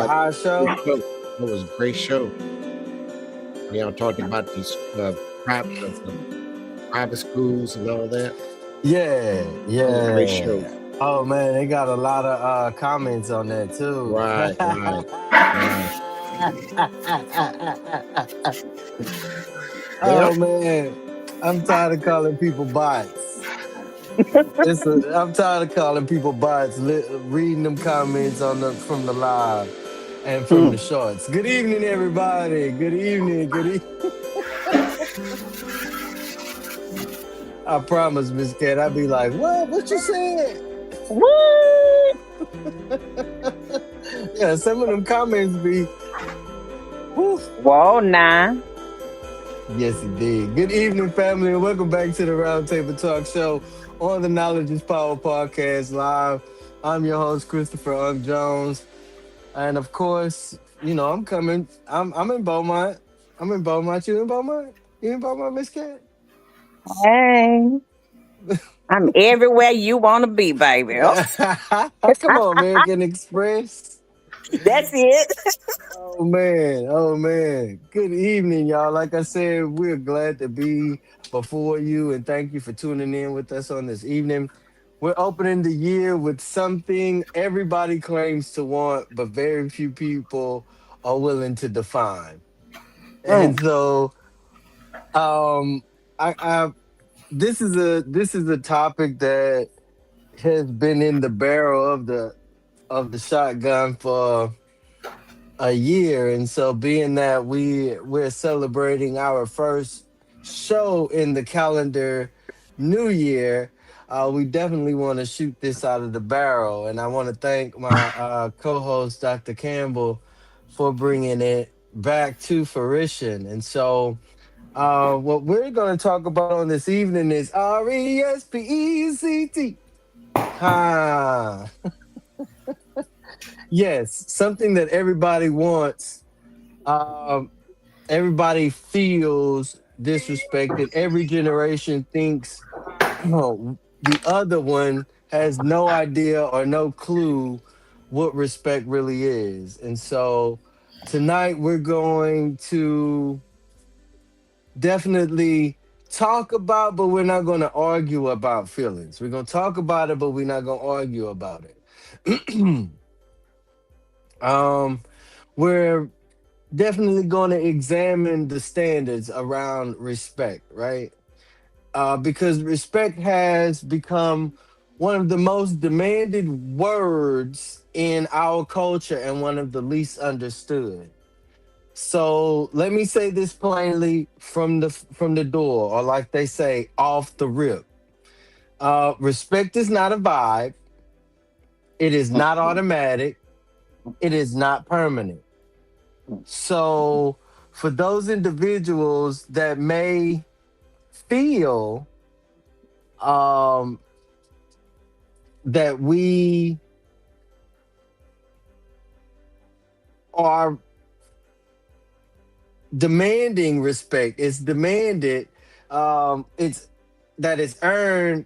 about our great show. show. That was a great show. Talked about these private schools and all that. Yeah, That was a great show. yeah. Oh man, they got a lot of comments on that too. Right, right, right. Yeah. Oh man, I'm tired of calling people bots. I'm tired of calling people bots. Reading them comments on the from the live and from the Mm. shorts. Good evening, everybody. Good evening. Good evening. I promise, Miss Cat. I'd be like, "What? What you said?" What? Yeah, some of them comments be. Whew. Whoa, nah. Yes, it did. Good evening, family, and welcome back to the Roundtable Talk Show on the Knowledge is Power podcast live. I'm your host, Christopher Unk Jones, and of course, I'm coming. I'm in Beaumont. I'm in Beaumont. You in Beaumont? You in Beaumont, Miss Cat? Hey, I'm everywhere you want to be, baby. Oh, Come on, American Express. that's it. Oh man, oh man. Good evening, y'all. Like I said, we're glad to be before you and thank you for tuning in with us on this evening. We're opening the year with something everybody claims to want, but very few people are willing to define. And Mm. so um I this is a topic that has been in the barrel of the shotgun for a year, and so being that we're celebrating our first show in the calendar new year, we definitely want to shoot this out of the barrel, and I want to thank my co-host Dr. Campbell for bringing it back to fruition. And so what we're going to talk about on this evening is RESPECT. Ha. Yes, something that everybody wants. um Everybody feels disrespected. Every generation thinks, oh, the other one has no idea or no clue what respect really is. And so tonight we're going to definitely talk about, but we're not going to argue about feelings. We're going to talk about it, but we're not going to argue about it. um, we're definitely going to examine the standards around respect, right? Because respect has become one of the most demanded words in our culture and one of the least understood. So let me say this plainly from the door, or like they say, off the rip. Respect is not a vibe. It is not automatic. It is not permanent. So for those individuals that may feel um, that we are demanding respect, it's demanded, it's that it's earned,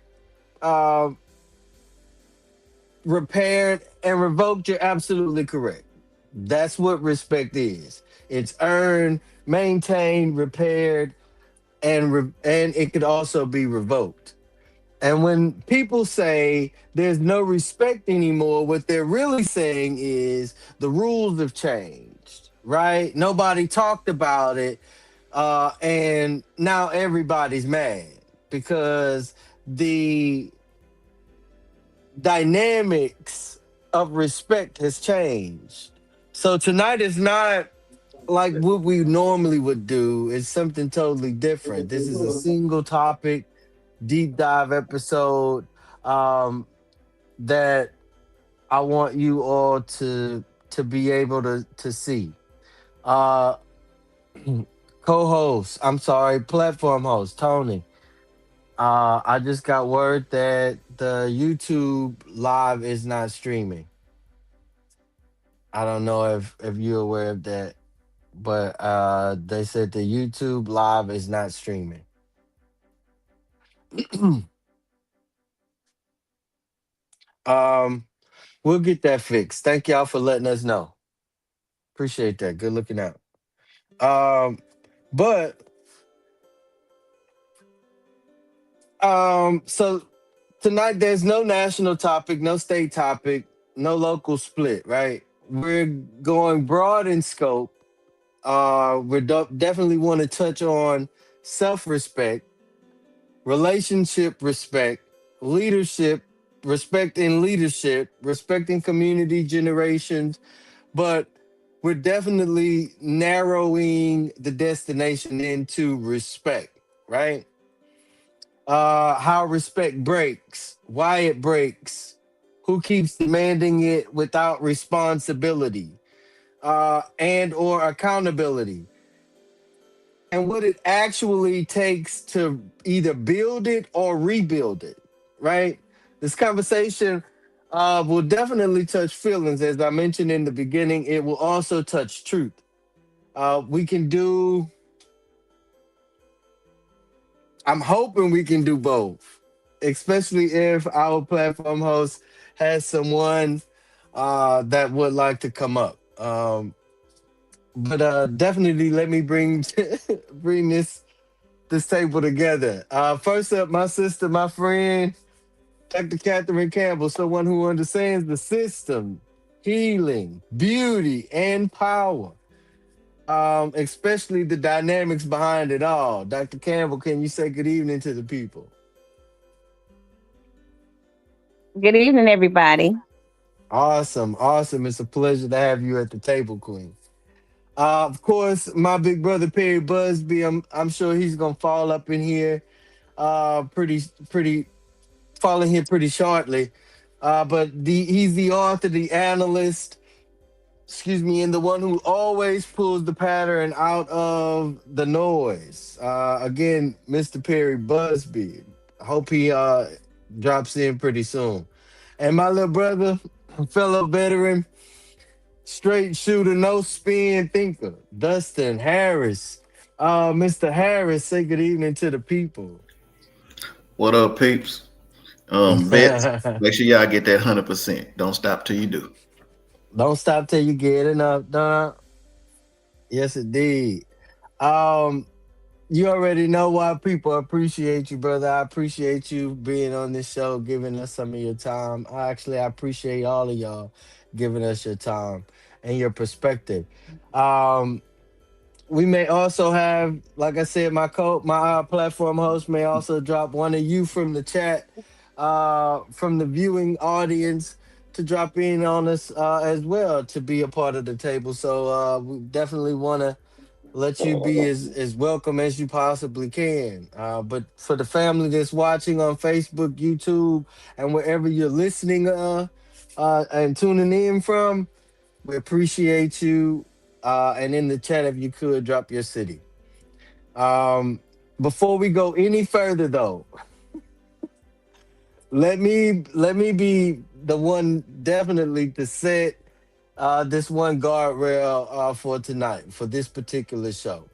um, repaired, and revoked. You're absolutely correct. That's what respect is. It's earned, maintained, repaired, and it could also be revoked. And when people say there's no respect anymore, what they're really saying is the rules have changed, right? Nobody talked about it. And now everybody's mad because the dynamics of respect has changed. So tonight is not like what we normally would do. It's something totally different. This is a single topic deep dive episode um, that I want you all to be able to see. Uh, Co-host, I'm sorry, platform host Tony. I just got word that the YouTube live is not streaming. I don't know if you're aware of that, but they said the YouTube live is not streaming. um, we'll get that fixed. Thank y'all for letting us know. Appreciate that. Good looking out. Um, but so tonight there's no national topic, no state topic, no local split, right? We're going broad in scope. Definitely want to touch on self-respect, relationship respect, leadership, respect in leadership, respecting community generations, but we're definitely narrowing the destination into respect, right? How respect breaks, why it breaks, who keeps demanding it without responsibility, and or accountability, and what it actually takes to either build it or rebuild it, right? This conversation will definitely touch feelings. As I mentioned in the beginning, it will also touch truth. We can do, I'm hoping we can do both, especially if our platform host has someone that would like to come up. But definitely let me bring bring this table together. First up, my sister, my friend, Dr. Catherine Campbell, someone who understands the system, healing, beauty, and power, especially the dynamics behind it all. Dr. Campbell, can you say good evening to the people? Good evening, everybody. Awesome, awesome. It's a pleasure to have you at the table, Queen. Of course, my big brother Perry Busby. I'm sure he's gonna fall up in here pretty falling here pretty shortly. He's the author, the analyst, excuse me, and the one who always pulls the pattern out of the noise. Again, Mr. Perry Busby. I hope he drops in pretty soon. And my little brother, fellow veteran, straight shooter, no spin thinker, Dustin Harris. Mr. Harris, say good evening to the people. What up, peeps? Vets, make sure y'all get that 100%. Don't stop till you do. Don't stop till you get enough done. Yes, indeed. Um, you already know why people appreciate you, brother. I appreciate you being on this show, giving us some of your time. I appreciate all of y'all giving us your time and your perspective. Um, we may also have, like I said, my platform host may also drop one of you from the chat, from the viewing audience to drop in on us as well to be a part of the table. So we definitely want to let you be as welcome as you possibly can. But for the family that's watching on Facebook, YouTube, and wherever you're listening and tuning in from, we appreciate you. And in the chat, if you could drop your city. Um, Before we go any further, though, let me be the one definitely to set this one guardrail for tonight for this particular show.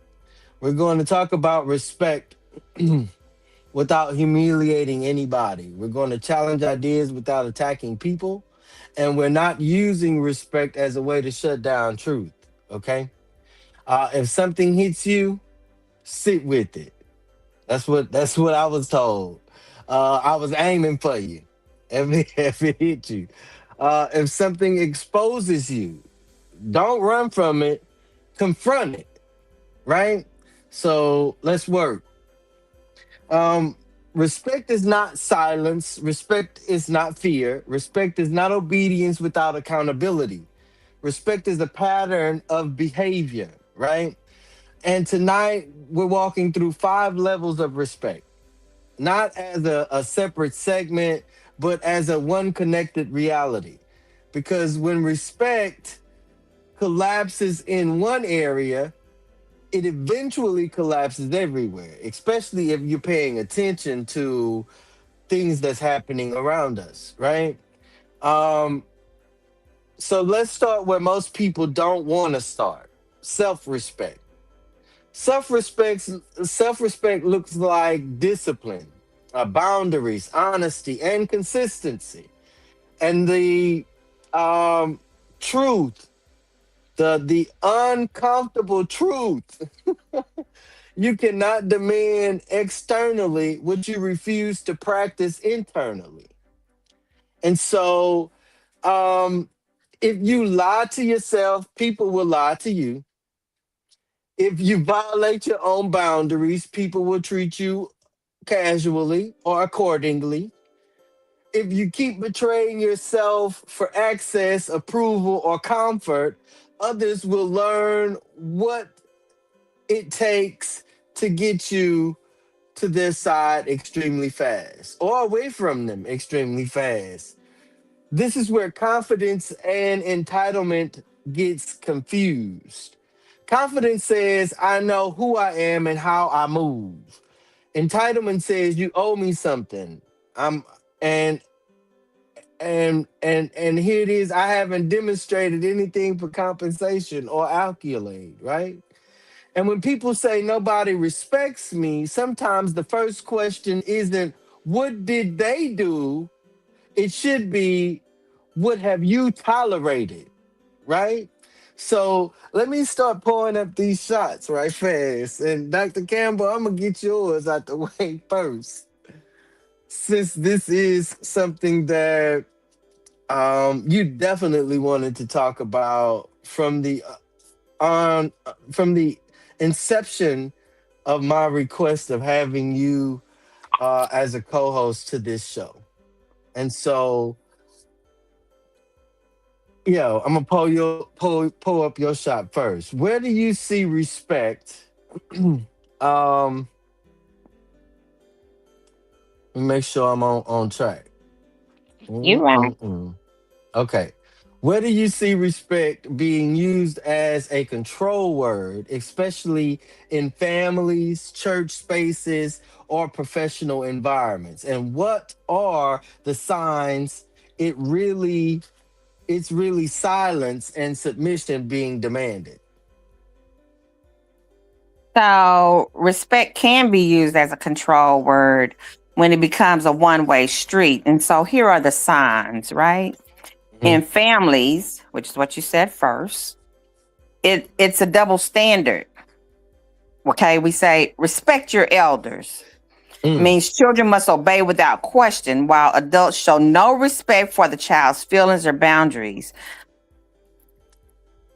We're going to talk about respect without humiliating anybody. We're going to challenge ideas without attacking people, and we're not using respect as a way to shut down truth. Okay. If something hits you, sit with it. That's what I was told. I was aiming for you. If it hit you, if something exposes you, don't run from it. Confront it. Right. So let's work. Um, Respect is not silence. Respect is not fear. Respect is not obedience without accountability. Respect is a pattern of behavior. Right. And tonight we're walking through five levels of respect, not as a separate segment, but as a one connected reality. Because when respect collapses in one area, it eventually collapses everywhere, especially if you're paying attention to things that's happening around us, right? Um, so let's start where most people don't want to start. Self-respect. Self-respect self-respect looks like discipline, boundaries, honesty, and consistency. And the truth The uncomfortable truth. You cannot demand externally what you refuse to practice internally. And so, um, if you lie to yourself, people will lie to you. If you violate your own boundaries, people will treat you casually or accordingly. If you keep betraying yourself for access, approval, or comfort, others will learn what it takes to get you to their side extremely fast or away from them extremely fast. This is where confidence and entitlement gets confused. Confidence says, I know who I am and how I move. Entitlement says you owe me something. I'm and and here it is. I haven't demonstrated anything for compensation or accolade, right? And when people say nobody respects me, sometimes the first question isn't what did they do? It should be what have you tolerated, right? So let me start pouring up these shots right fast. And Dr. Campbell, I'm gonna get yours out the way first. Since this is something that you definitely wanted to talk about from the inception of my request of having you as a co-host to this show. And so, I'm gonna pull up your shot first. Where do you see respect? um, Let me make sure I'm on track. You're right. Okay. Where do you see respect being used as a control word, especially in families, church spaces, or professional environments? And what are the signs it really it's really silence and submission being demanded? So respect can be used as a control word when it becomes a one-way street. And so here are the signs, right? Mhm. In families, which is what you said first, it's a double standard. Okay, we say respect your elders. Mm. Means children must obey without question, while adults show no respect for the child's feelings or boundaries.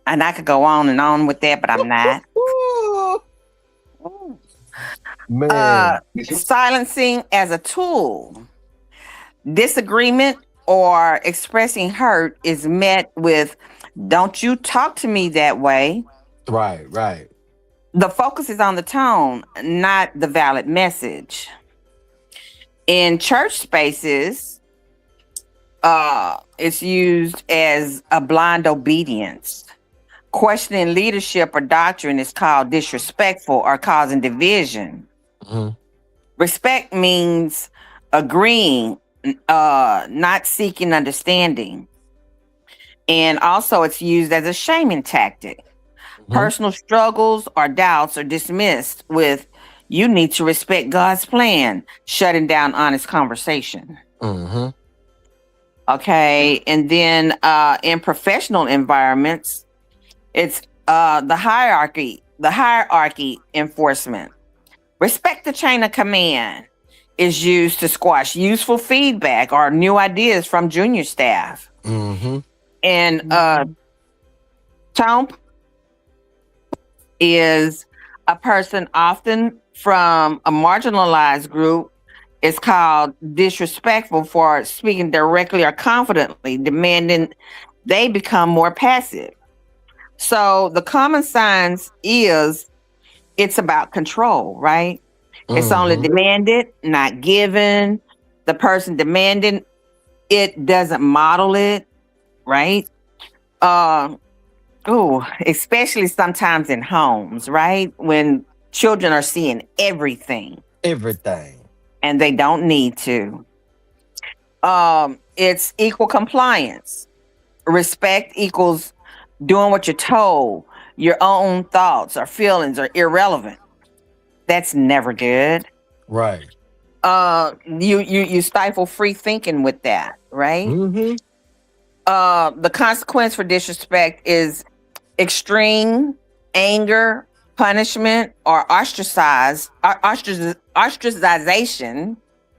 And I could go on and on with that, but I'm not. Man. Silencing as a tool. Disagreement or expressing hurt is met with, don't you talk to me that way. Right, right. The focus is on the tone, not the valid message. In church spaces, it's used as a blind obedience. Questioning leadership or doctrine is called disrespectful or causing division. Mhm. Respect means agreeing, not seeking understanding. And also, it's used as a shaming tactic. Mhm. Personal struggles or doubts are dismissed with, you need to respect God's plan, shutting down honest conversation. Mhm. Okay. And then in professional environments, it's the hierarchy enforcement. Respect the chain of command is used to squash useful feedback or new ideas from junior staff. Mhm. And tone is a person often from a marginalized group is called disrespectful for speaking directly or confidently, demanding they become more passive. So the common signs is it's about control, right? It's only Mhm. demanded, not given. The person demanding it doesn't model it, right? Um, especially sometimes in homes, right? When children are seeing everything Everything. and they don't need to. It's equal compliance. Respect equals doing what you're told. Your own thoughts or feelings are irrelevant. That's never good. Right. You stifle free thinking with that, right? Mhm. The consequence for disrespect is extreme anger, punishment, or ostracization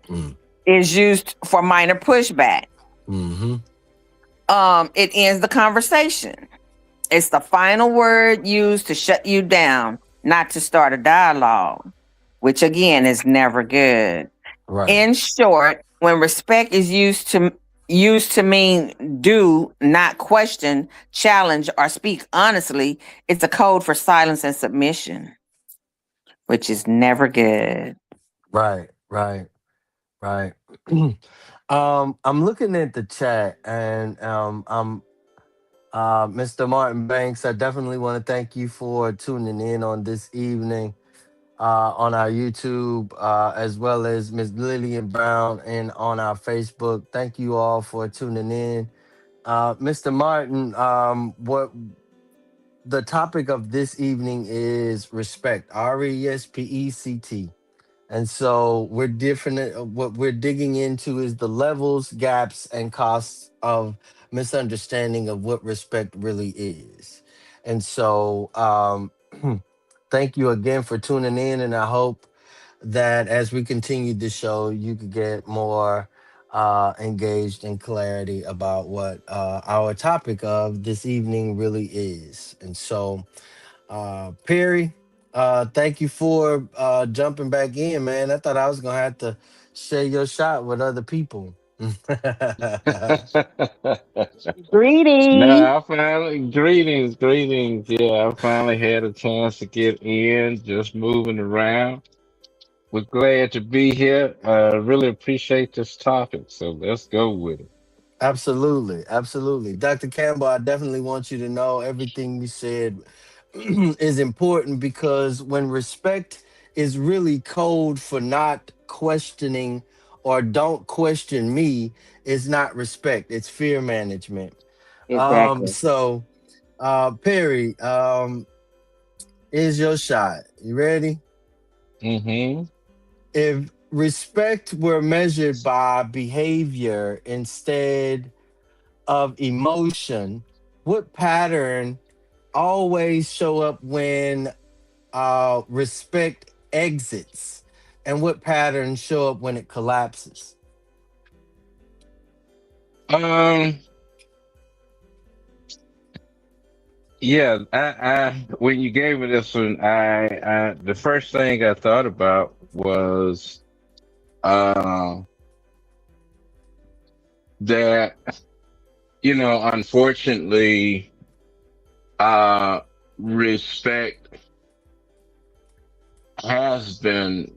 Mm. is used for minor pushback. Mm-hmm. It ends the conversation. It's the final word used to shut you down, not to start a dialogue, which again is never good. Right. In short, when respect is used to mean do, not question, challenge, or speak honestly, it's a code for silence and submission, which is never good. Right. Right. Right. I'm looking at the chat, and I'm Mr. Martin Banks. I definitely want to thank you for tuning in on this evening on our YouTube, as well as Miss Lillian Brown and on our Facebook. Thank you all for tuning in. Mr. Martin, what the topic of this evening is respect, RESPECT. And so we're different. What we're digging into is the levels, gaps, and costs of misunderstanding of what respect really is. And so, thank you again for tuning in. And I hope that as we continue the show, you could get more engaged in clarity about what our topic of this evening really is. And so, Perry, thank you for jumping back in, man. I thought I was gonna have to share your shot with other people. Greetings. No, I finally greetings. Yeah, I finally had a chance to get in, just moving around. We're glad to be here. Really appreciate this topic, so let's go with it. Absolutely, absolutely. Dr. Campbell, I definitely want you to know everything you said is important, because when respect is really code for not questioning or don't question me, it's not respect, it's fear management. Exactly. So Perry, is your shot. You ready? Mm-hmm. If respect were measured by behavior instead of emotion, what pattern always show up when respect exits, and what patterns show up when it collapses? Um, yeah, when you gave me this one, the first thing I thought about was uh that unfortunately, uh, respect has been,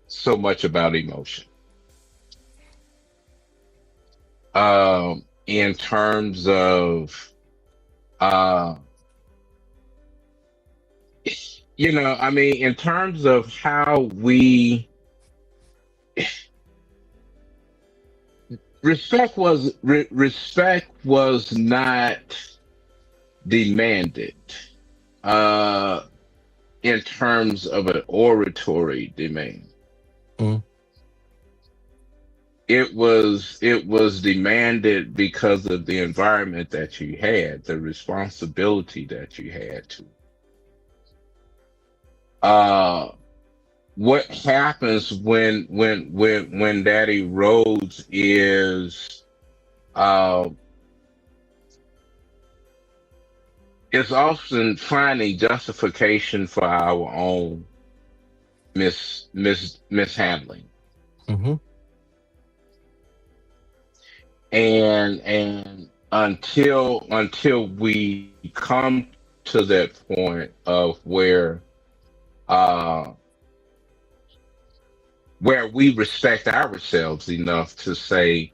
so much about emotion. In terms of, uh, in terms of how respect was not demanded, uh, in terms of an oratory demand. Mm, It was demanded because of the environment that you had, the responsibility that you had to. Uh, what happens when that erodes is uh, it's often finding justification for our own mishandling, mm-hmm, and until we come to that point of uh where we respect ourselves enough to say,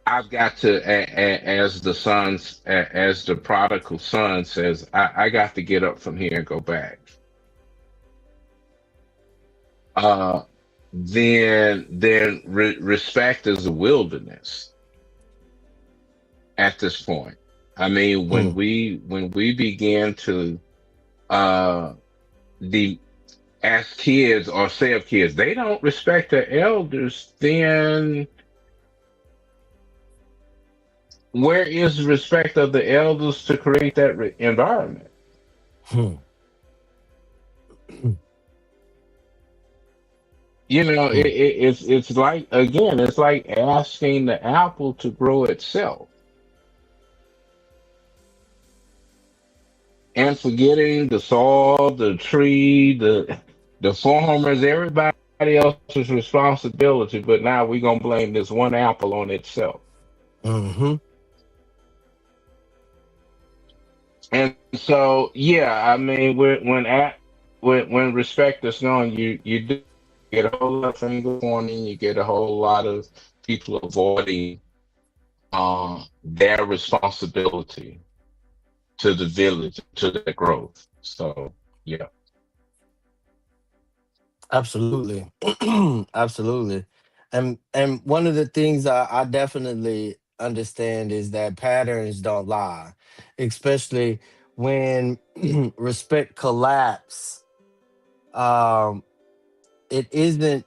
I've got to, as the prodigal son says, I got to get up from here and go back. Uh, then respect is a wilderness at this point. I mean, when mm, we begin to uh the as kids, or say of kids, they don't respect their elders, then where is the respect of the elders to create that environment? Hmm. Hmm. It's like, again, it's like asking the apple to grow itself and forgetting the soil, the tree, the farmers, everybody else's responsibility. But now we're gonna blame this one apple on itself. Hmm. And so, yeah, I mean, when respect is gone, you do get a whole lot of finger pointing. You get a whole lot of people avoiding their responsibility to the village, to their growth. So, yeah. Absolutely. Absolutely. And one of the things I definitely understand is that patterns don't lie, especially when respect collapse. Um, it isn't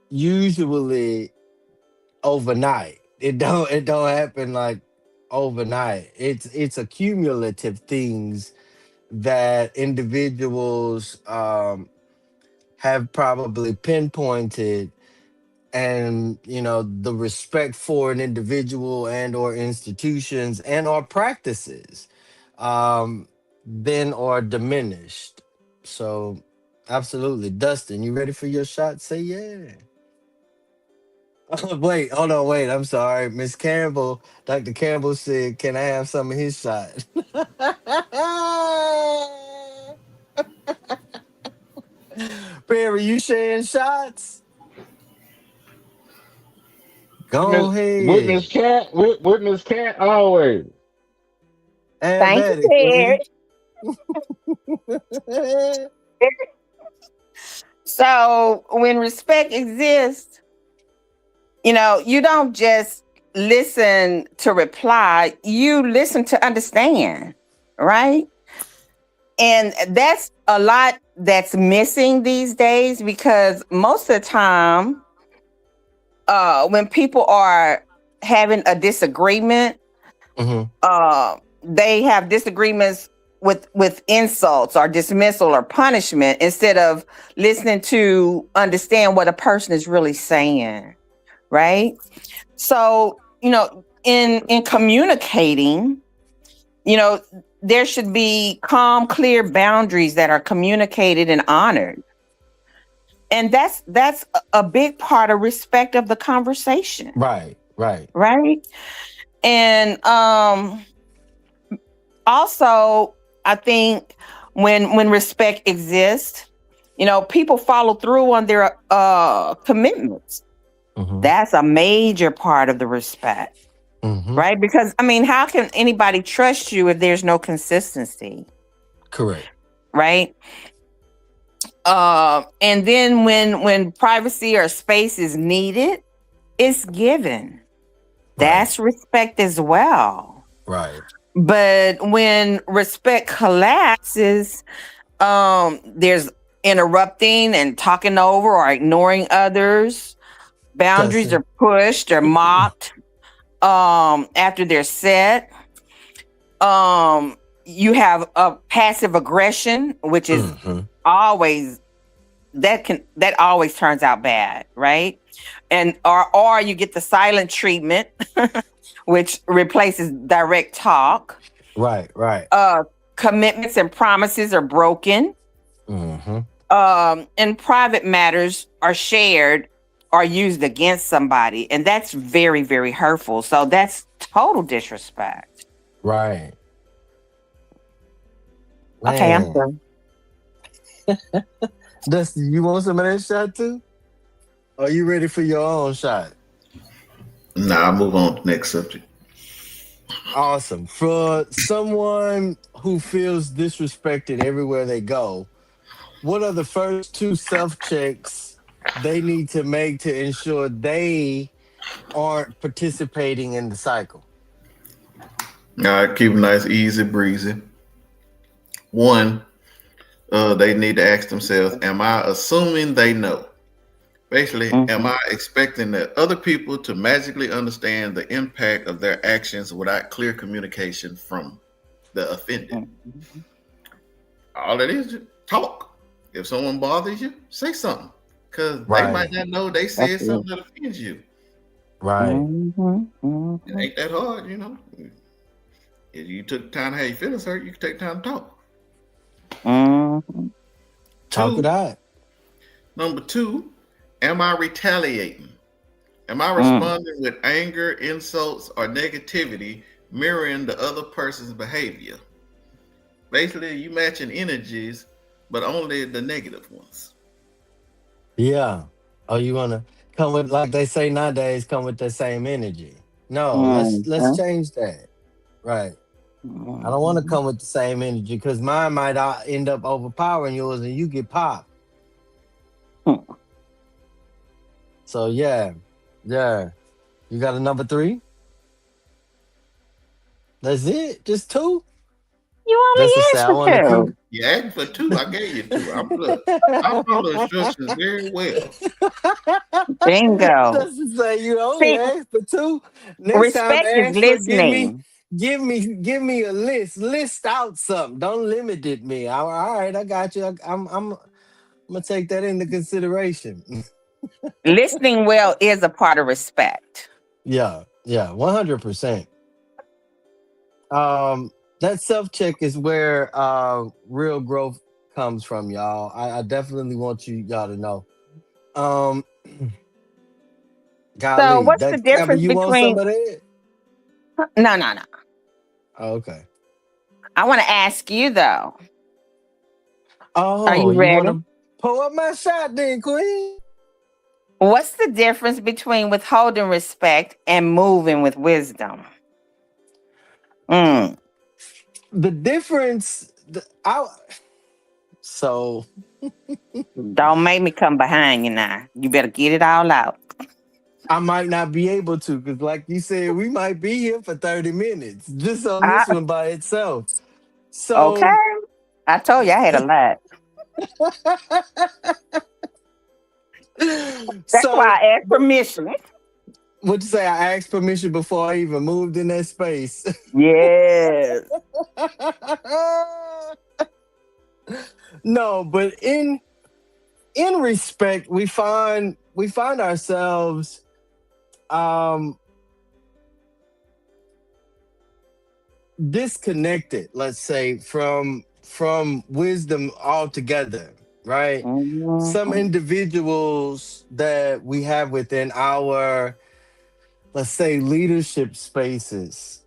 usually overnight. It don't happen like overnight. It's accumulative things that individuals have probably pinpointed, and the respect for an individual and or institutions and or practices um then are diminished. So absolutely. Dustin, you ready for your shot? Say yeah. Wait, hold on, wait, I'm sorry. Miss Campbell, Dr. Campbell said, can I have some of his shot? Perry, you sharing shots? Go With Miss ahead. Cat, with Miss Cat always. Thank you, Diabetic, Terry. So when respect exists, you don't just listen to reply, you listen to understand, right? And that's a lot that's missing these days, because most of the time, when people are having a disagreement, Mhm. they have disagreements with insults or dismissal or punishment, instead of listening to understand what a person is really saying, right? So, in communicating, you know, there should be calm, clear boundaries that are communicated and honored. And that's a big part of respect of the conversation, Right, right. right? And also, I think when respect exists, people follow through on their commitments. Mhm. That's a major part of the respect, Mhm. right? Because I mean, how can anybody trust you if there's no consistency, Correct. right? And then when privacy or space is needed, it's given. Right, That's respect as well. right. But when respect collapses, there's interrupting and talking over or ignoring others. Boundaries Dustin. are pushed or mocked after they're set. You have a passive aggression, which is Mhm. always that always turns out bad, right? And or you get the silent treatment, which replaces direct talk. Right, right. uh Commitments and promises are broken. Mhm. And private matters are shared or used against somebody, and that's very, very hurtful. So that's total disrespect. Right. Okay, I'm Man. done. Dustin, you want some of that shot too? Are you ready for your own shot? Nah, I'll move on to the next subject. Awesome. For someone who feels disrespected everywhere they go, what are the first two self checks they need to make to ensure they aren't participating in the cycle? All right, keep it nice, easy breezy. One, they need to ask themselves, am I assuming they know? Basically, am Mhm. I expecting the other people to magically understand the impact of their actions without clear communication from the offended? Mhm. All it is talk. If someone bothers you, say something. Because they might Right. not know they That's said it. something that offends you. Right. Mhm. It Mhm. ain't that hard. If you took time to have your feelings hurt, you can take time to talk. Mhm. Talk it Two, out. number two, am I retaliating? Am I Mm. responding with anger, insults, or negativity, mirroring the other person's behavior? Basically, you matching energies, but only the negative ones. Yeah. Oh, you wanna come with, like they say nowadays, come with the same energy. No, let's Mhm. change that. Right. I don't want to Mhm. come with the same energy because mine might end up overpowering yours and you get popped. Mm. So yeah, yeah. You got a number three? That's it? Just two? You only Just to say asked I for want to keep. two. You asked for two, I gave you two. I'm look, I follow instructions very well. Bingo. Just to say you only See, asked for two. Next time respect is ask for listening. give me a list. List out something. Don't limit it me. All right, I got you. I'm gonna take that into consideration. Listening well is a part of respect. Yeah, yeah, 100%. Um, that self check is where real growth comes from, y'all. I definitely want y'all to know. Um, So, golly, what's the that Capper, difference you want some between? of that? No, no, no. Oh, okay. I want to ask you though. Are Oh, you you want ready? to pull up my shot then, Queen? What's the difference between withholding respect and moving with wisdom? Mm. The difference, so Don't make me come behind you now. You better get it all out. I might not be able to, because like you said, we might be here for 30 minutes just on I, this one by itself. So, okay. I told you I had a lot. That's so, why I asked but permission. what you say? I asked permission before I even moved in that space. Yes. No, but in respect, we find ourselves um disconnected, let's say, from wisdom altogether, right? Some Mhm. individuals that we have within our, let's say, leadership spaces,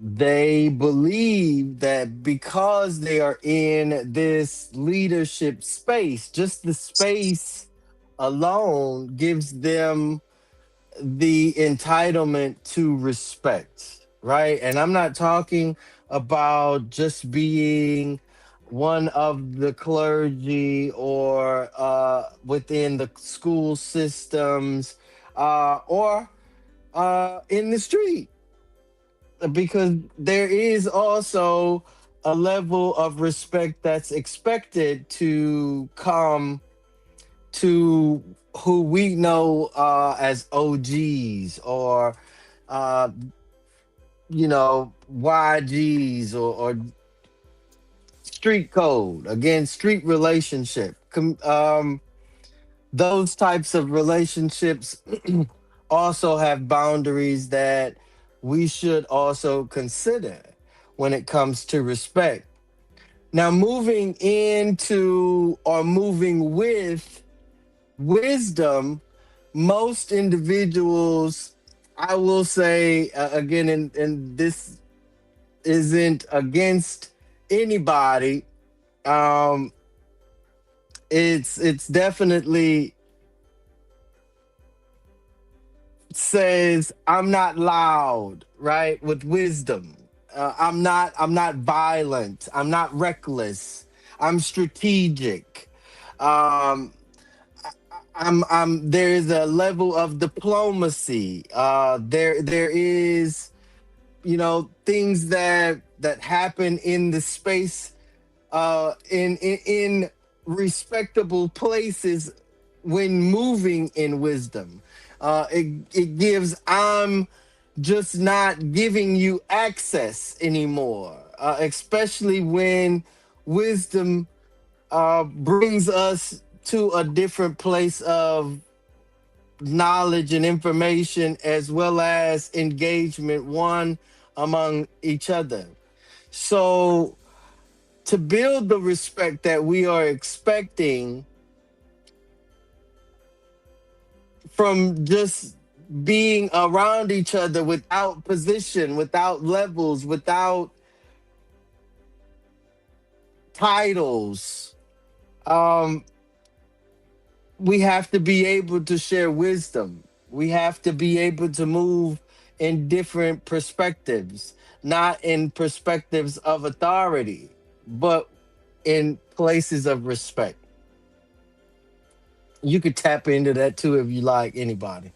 they believe that because they are in this leadership space, just the space alone gives them the entitlement to respect, right? And I'm not talking about just being one of the clergy or within the school systems or in the street, because there is also a level of respect that's expected to come to who we know as OGs or uh, YGs or street code, again, street relationship. Those types of relationships also have boundaries that we should also consider when it comes to respect. Now, moving into or moving with wisdom, most individuals, I will say, again, and this isn't against anybody. Um, it's definitely says I'm not loud, right? With wisdom, I'm not violent. I'm not reckless. I'm strategic. Um, I'm there is a level of diplomacy. There is, things that happen in the space in respectable places when moving in wisdom. It gives I'm just not giving you access anymore, especially when wisdom brings us to a different place of knowledge and information as well as engagement one among each other. So to build the respect that we are expecting from just being around each other without position, without levels, without titles, um, we have to be able to share wisdom. We have to be able to move in different perspectives, not in perspectives of authority, but in places of respect. You could tap into that too if you like, anybody.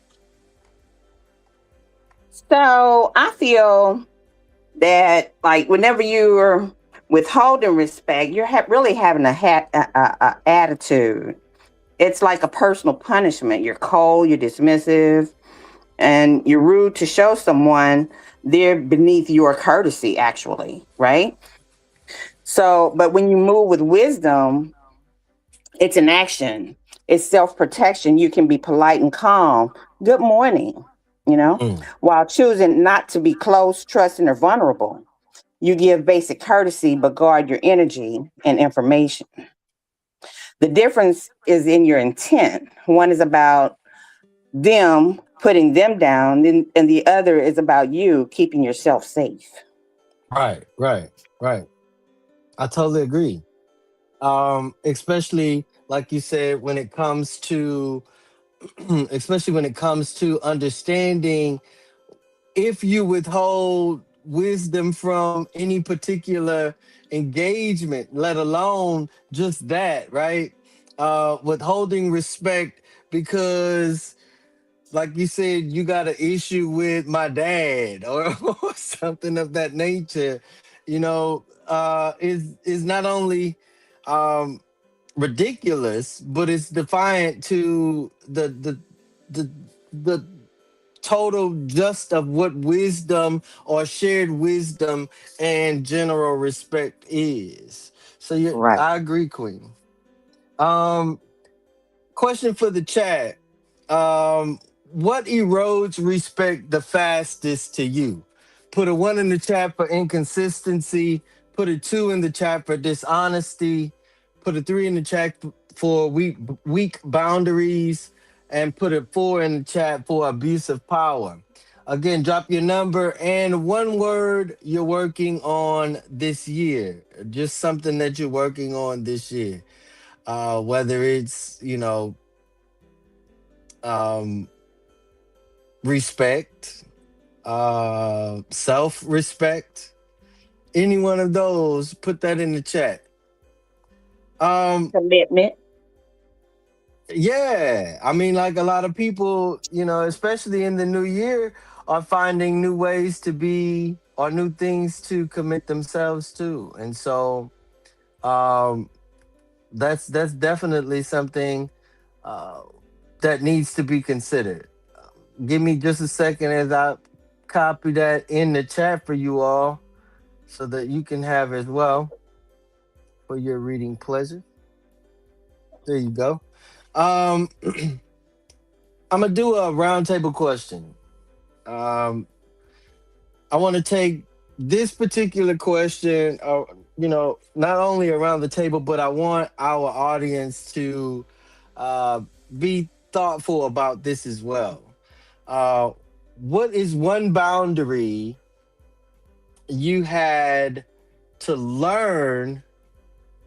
So I feel that like whenever you're withholding respect, you're really having a attitude. It's like a personal punishment. You're cold, you're dismissive, and you're rude to show someone they're beneath your courtesy, actually, right? So, but when you move with wisdom, it's an action, it's self protection. You can be polite and calm. Good morning, you know, Mm. while choosing not to be close, trusting, or vulnerable. You give basic courtesy, but guard your energy and information. The difference is in your intent. One is about them putting them down, and the other is about you keeping yourself safe. Right, right, right. I totally agree. Especially like you said, when it comes to, especially when it comes to understanding if you withhold wisdom from any particular engagement, let alone just that, right? Withholding respect because, like you said, you got an issue with my dad or something of that nature, is not only um, ridiculous, but it's defiant to the total just of what wisdom or shared wisdom and general respect is. So Right. I agree, Queen. Um, Question for the chat. What erodes respect the fastest to you? Put a one in the chat for inconsistency. Put a two in the chat for dishonesty. Put a three in the chat for weak boundaries, and put a four in the chat for abuse of power. Again, drop your number and one word you're working on this year. Just something that you're working on this year. Whether it's um, respect, self respect, any one of those, put that in the chat. Um, Commitment. yeah, I mean, like a lot of people, especially in the new year, are finding new ways to be or new things to commit themselves to, and so um, that's definitely something uh, that needs to be considered. Give me just a second as I copy that in the chat for you all so that you can have as well for your reading pleasure. There you go. Um, I'm gonna do a roundtable question. Um, I want to take this particular question, not only around the table, but I want our audience to uh, be thoughtful about this as well. Uh, what is one boundary you had to learn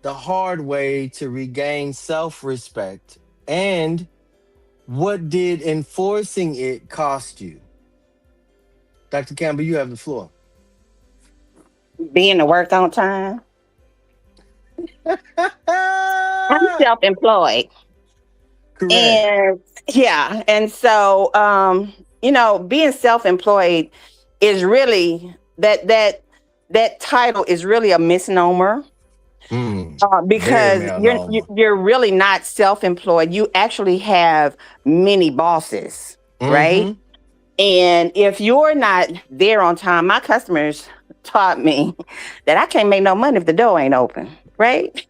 the hard way to regain self respect? And what did enforcing it cost you? Dr. Campbell, you have the floor. Being to work on time. I'm self-employed. Correct. And yeah, and so being self-employed is really that title is really a misnomer. Very Because male. you're really not self-employed. You actually have many bosses, right? Mm-hmm. And if you're not there on time, my customers taught me that I can't make no money if the door ain't open, right?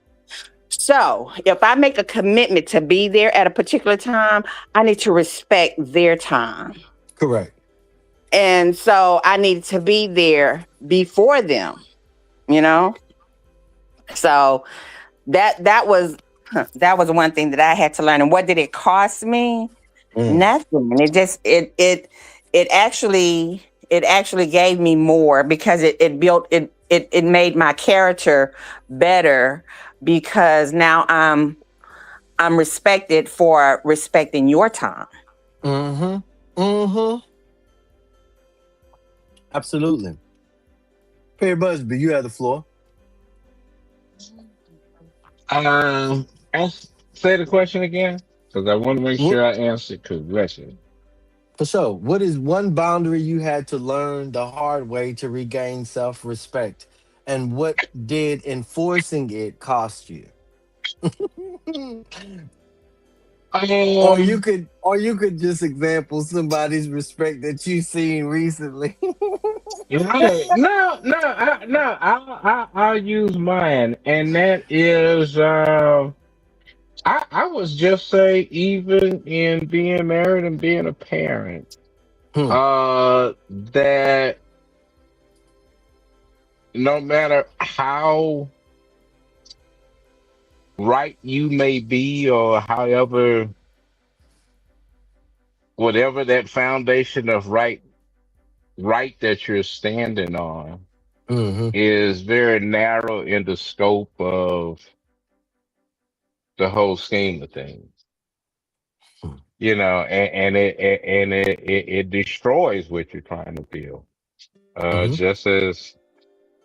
So if I make a commitment to be there at a particular time, I need to respect their time. Correct. And so I needed to be there before them, you know? So that was that was one thing that I had to learn. And what did it cost me? Mm. Nothing. It just it actually gave me more because it built it made my character better because now I'm respected for respecting your time. Mm-hmm. Mm-hmm. Absolutely. Perry Busby, you have the floor. Say the question again because I want to make What, sure I answer correctly. for sure. What is one boundary you had to learn the hard way to regain self-respect? And what did enforcing it cost you? Um, Or you could just example somebody's respect that you've seen recently. I'll use mine, and that is, I was just say, even in being married and being a parent, Hmm. that no matter how right you may be, or however, whatever that foundation of right that you're standing on Mm-hmm. is very narrow in the scope of the whole scheme of things, and it destroys what you're trying to build. Mm-hmm. Just as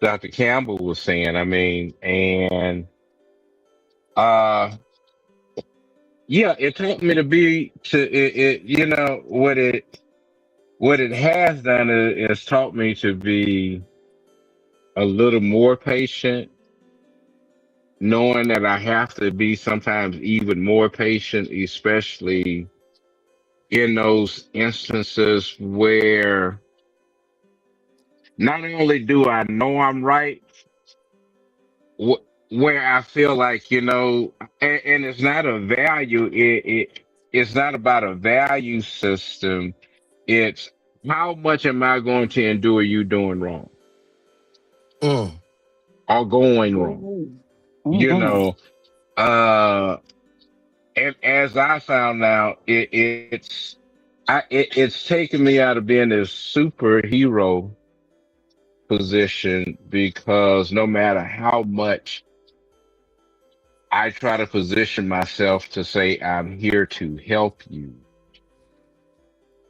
Dr. Campbell was saying, I mean, and uh, yeah, it taught me to what it has done is taught me to be a little more patient, knowing that I have to be sometimes even more patient, especially in those instances where not only do I know I'm right, where I feel like, and it's not a value, it's not about a value system. It's how much am I going to endure you doing wrong Mm. or going wrong? You Mm-hmm. know, uh, and as I found out, it's taken me out of being this superhero position because no matter how much I try to position myself to say I'm here to help you,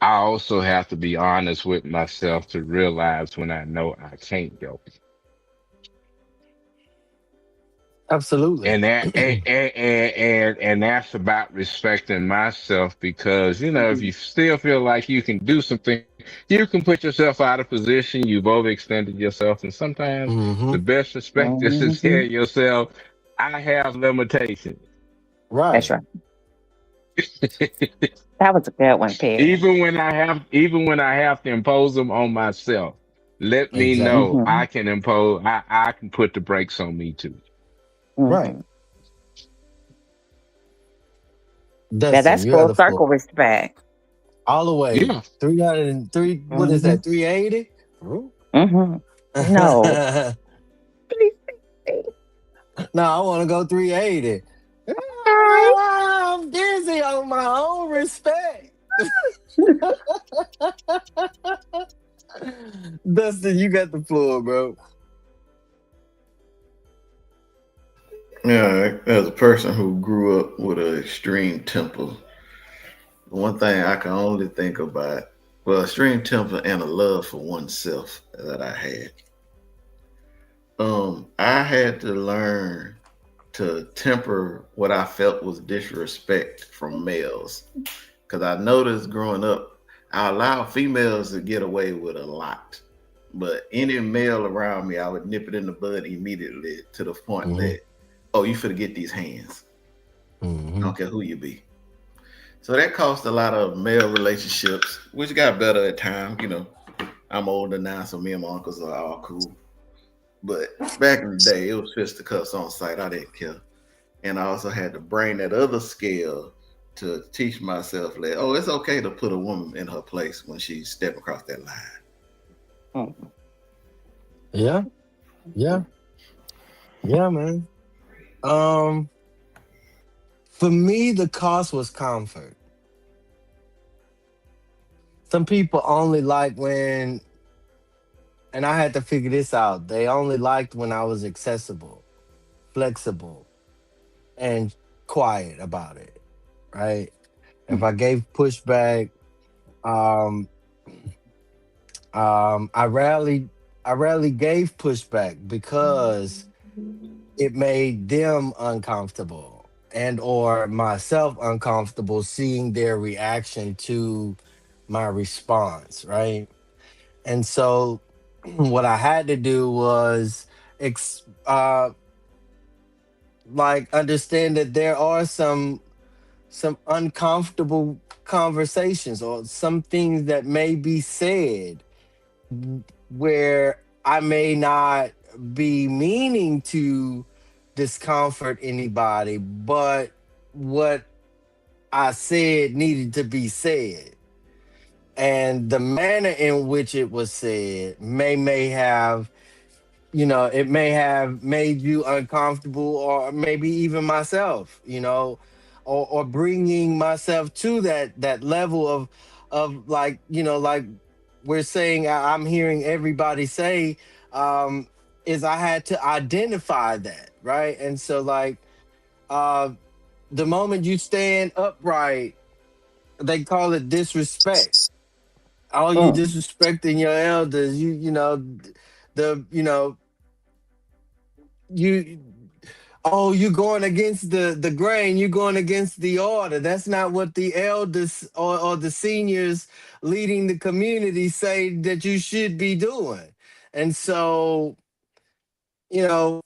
I also have to be honest with myself to realize when I know I can't help you. Absolutely. And and that's about respecting myself because if you still feel like you can do something, you can put yourself out of position. You've overextended yourself, and sometimes Mm-hmm. the best respect is to tell Mm-hmm. yourself, "I have limitations." That's Right. right. That was a good one, Perry. Even when I have to impose them on myself, let me Exactly. know Mm-hmm. I can impose. I can put the brakes on me too. Right. Mm-hmm. Yeah, Dustin, that's you have full the circle floor. respect. All the way. Yeah. 303. What is Mm-hmm. that? 380? Mm-hmm. No. No, I want to go 380. Ah, I'm dizzy on my own respect. Dustin, you got the floor, bro. Yeah, as a person who grew up with an extreme temper, one thing I can only think about, well, extreme temper and a love for oneself that I had. I had to learn to temper what I felt was disrespect from males. Because I noticed growing up, I allowed females to get away with a lot. But any male around me, I would nip it in the bud immediately to the point Hmm. that, oh, you finna get these hands. I Hmm. don't care who you be. So that cost a lot of male relationships, which got better at times. I'm older now, so me and my uncles are all cool. But back in the day, it was fisticuffs on site. I didn't care. And I also had to bring that other skill to teach myself that, oh, it's okay to put a woman in her place when she step across that line. Mm. Yeah, yeah, yeah, man. Um, for me, the cost was comfort. Some people only like when, and I had to figure this out. They only liked when I was accessible, flexible, and quiet about it. Right? If I gave pushback, um, I rarely gave pushback because it made them uncomfortable and or myself uncomfortable seeing their reaction to my response, right? And so what I had to do was like understand that there are some uncomfortable conversations or some things that may be said where I may not be meaning to discomfort anybody, but what I said needed to be said. And the manner in which it was said may have, it may have made you uncomfortable, or maybe even myself, or bringing myself to that level of like, like we're saying, I'm hearing everybody say, um is I had to identify that, right? And so like, uh the moment you stand upright, they call it disrespect. Oh, you Mm. disrespecting your elders, the you oh, you going against the grain, you going against the order. That's not what the elders or the seniors leading the community say that you should be doing. And so, you know,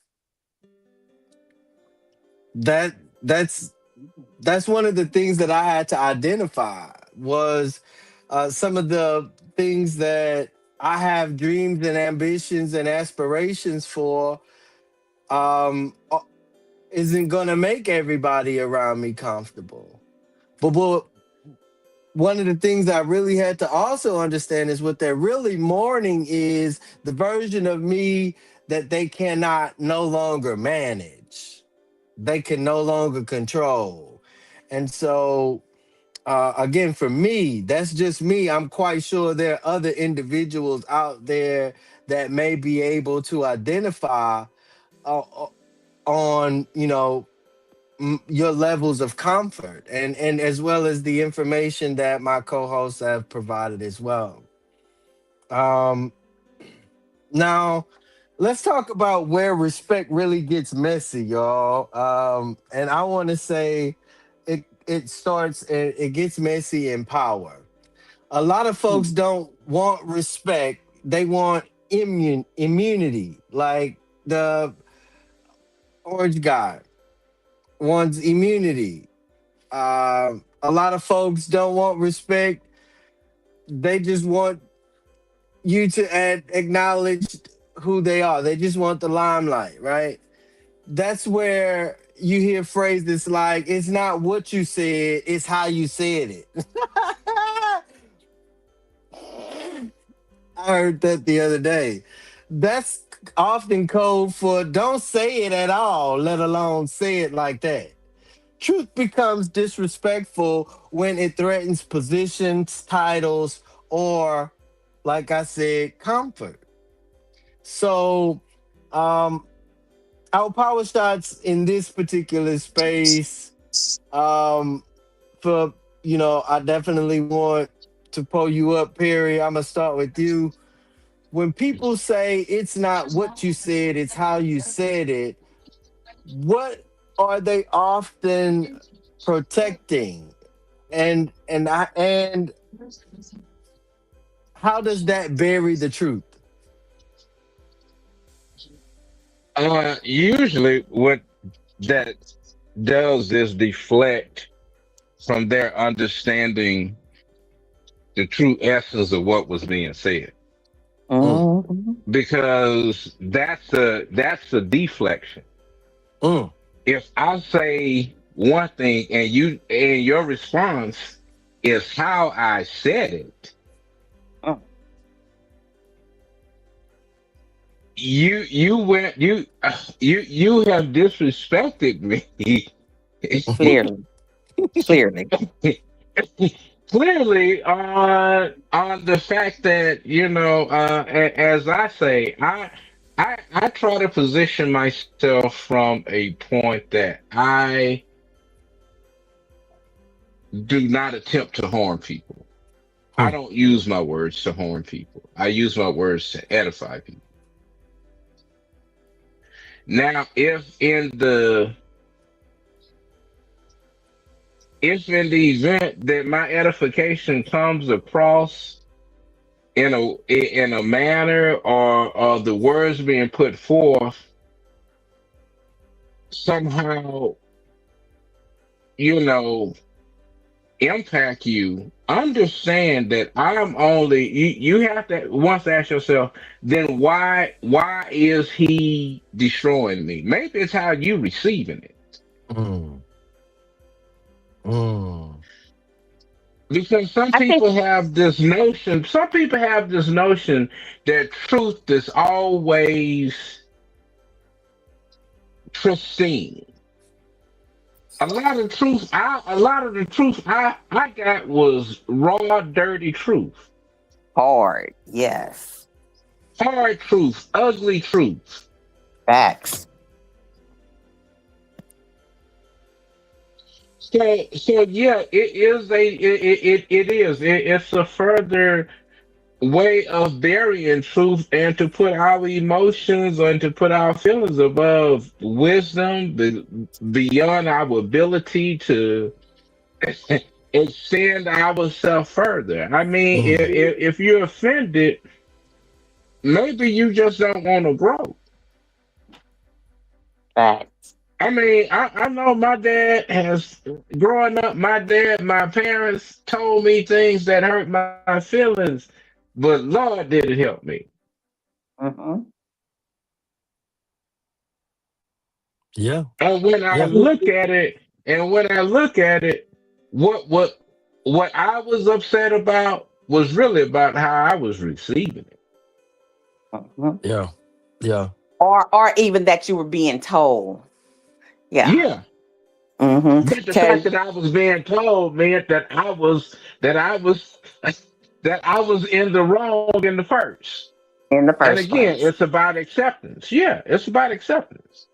that that's that's one of the things that I had to identify was some of the things that I have dreams and ambitions and aspirations for, um, isn't gonna make everybody around me comfortable. But one of the things I really had to also understand is what they're really mourning is the version of me that they cannot no longer manage. They can no longer control. And so, again, for me, that's just me. I'm quite sure there are other individuals out there that may be able to identify on, your levels of comfort, and as well as the information that my co-hosts have provided as well. um Now let's talk about where respect really gets messy, y'all. And I want to say it gets messy in power. A lot of folks don't want respect, they want immunity. Like the orange guy wants immunity. A lot of folks don't want respect. They just want you to acknowledge who they are. They just want the limelight, right? That's where you hear phrases like, it's not what you said, it's how you said it. I heard that the other day. That's often code for don't say it at all, let alone say it like that. Truth becomes disrespectful when it threatens positions, titles, or, like I said, comfort. So, um, our power shots in this particular space, um, for, I definitely want to pull you up, Perry. I'm gonna start with you. When people say it's not what you said, it's how you said it, what are they often protecting? And how does that bury the truth? Usually, what that does is deflect from their understanding the true essence of what was being said, Mm, Mhm. because that's a deflection. mm, If I say one thing and your response is how I said it, Mm. you went you have disrespected me. Clearly, clearly. Clearly on the fact that as I say, I try to position myself from a point that I do not attempt to harm people. I mm, don't use my words to harm people. I use my words to edify people. Now, if in the event that my edification comes across in a manner, or the words being put forth somehow, you know, impact you, understand that I'm only you have to once ask yourself, then why is he destroying me? Maybe it's how you receiving it. mm, mm, Because I think some people have this notion that truth is always pristine. A lot of the truth I got was raw, dirty truth. hard. Yes. Hard truth, ugly truth. Facts. So yeah, it's a further way of burying truth, and to put our emotions and to put our feelings above wisdom, beyond our ability to extend ourselves further. I mean, mm. if you're offended, maybe you just don't want to grow. Facts. I mean, I know my dad has, growing up, my parents told me things that hurt my feelings, but Lord did it help me. Mm-hmm. Yeah, And when I yeah. look at it, and when I look at it, what what what I was upset about was really about how I was receiving it. Mm-hmm. Yeah, yeah. Or even that you were being told. Yeah. Yeah. Mm-hmm. But the fact Because that I was being told meant that I was that I was in the wrong in the first. in the And first again, place, it's about acceptance. Yeah, it's about acceptance.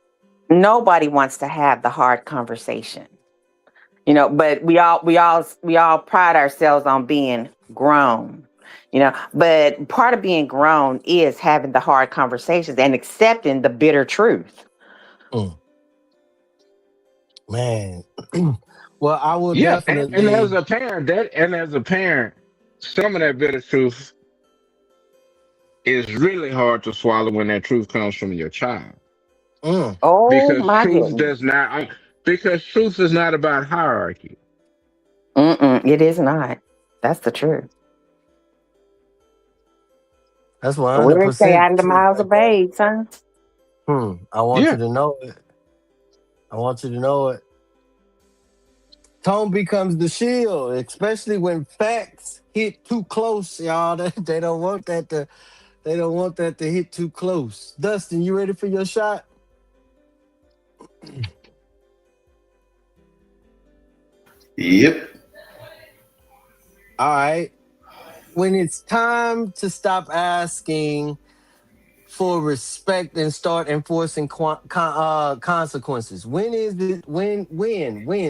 nobody wants to have the hard conversation. But we all pride ourselves on being grown. But part of being grown is having the hard conversations and accepting the bitter truth. Mm, man. Well, I will Yeah, and as definitely. a parent, some of that bitter truth is really hard to swallow when that truth comes from your child. Mm, Oh Because my truth goodness. does not because truth is not about hierarchy. Mm-mm, it is not. That's the truth. that's But we didn't say 100% out the of the truth miles right of there. babes, son. I want you Yeah. to know it. I want you to know it. Tone becomes the shield, especially when facts hit too close, y'all. They don't want that to. They don't want that to hit too close. Dustin, you ready for your shot? Yep. All right. When it's time to stop asking for respect and start enforcing consequences. When is it? When?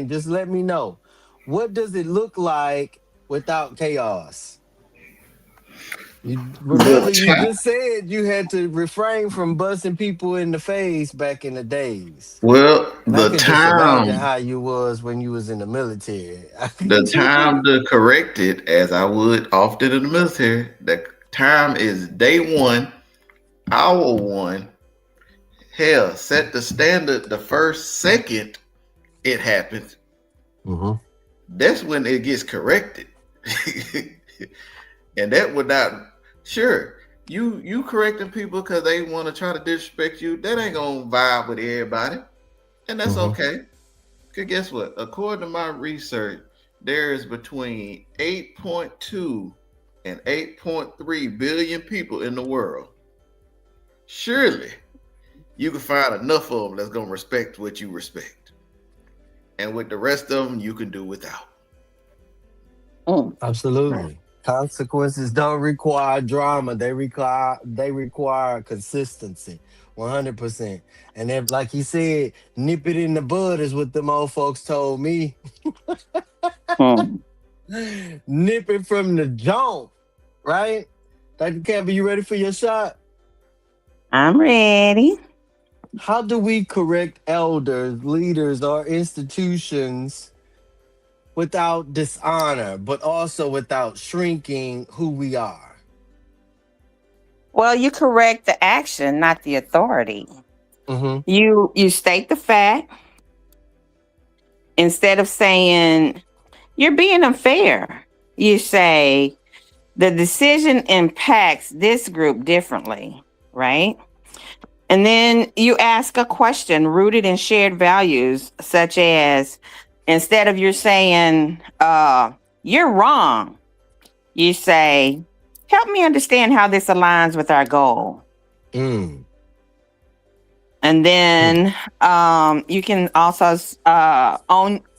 Just let me know. What does it look like without chaos? You remember The you time, just said you had to refrain from busting people in the face back in the days. well, And I could just imagine how you was when you was in the military. the time to correct it, as I would often in the military, the time is day one, hour one, Hell, set the standard the first second it happens. Mm-hmm. That's when it gets corrected. And that would not, sure, you correcting people because they want to try to disrespect you. That ain't gonna vibe with everybody. And that's Mm-hmm. okay. Because guess what? According to my research, there is between 8.2 and 8.3 billion people in the world. Surely you can find enough of them that's going to respect what you respect. And with the rest of them, you can do without. Absolutely. Consequences don't require drama. They require consistency. 100%. And if, like he said, nip it in the bud is what them old folks told me. Mm. Nip it from the jump, right? Dr. Campbell, you ready for your shot? I'm ready. How do we correct elders, leaders, or institutions without dishonor, but also without shrinking who we are? Well, you correct the action, not the authority. Mm-hmm. You state the fact instead of saying you're being unfair. You say the decision impacts this group differently, right? And then you ask a question rooted in shared values, such as instead of you're saying, you're wrong, you say, help me understand how this aligns with our goal. Mm. And then you can also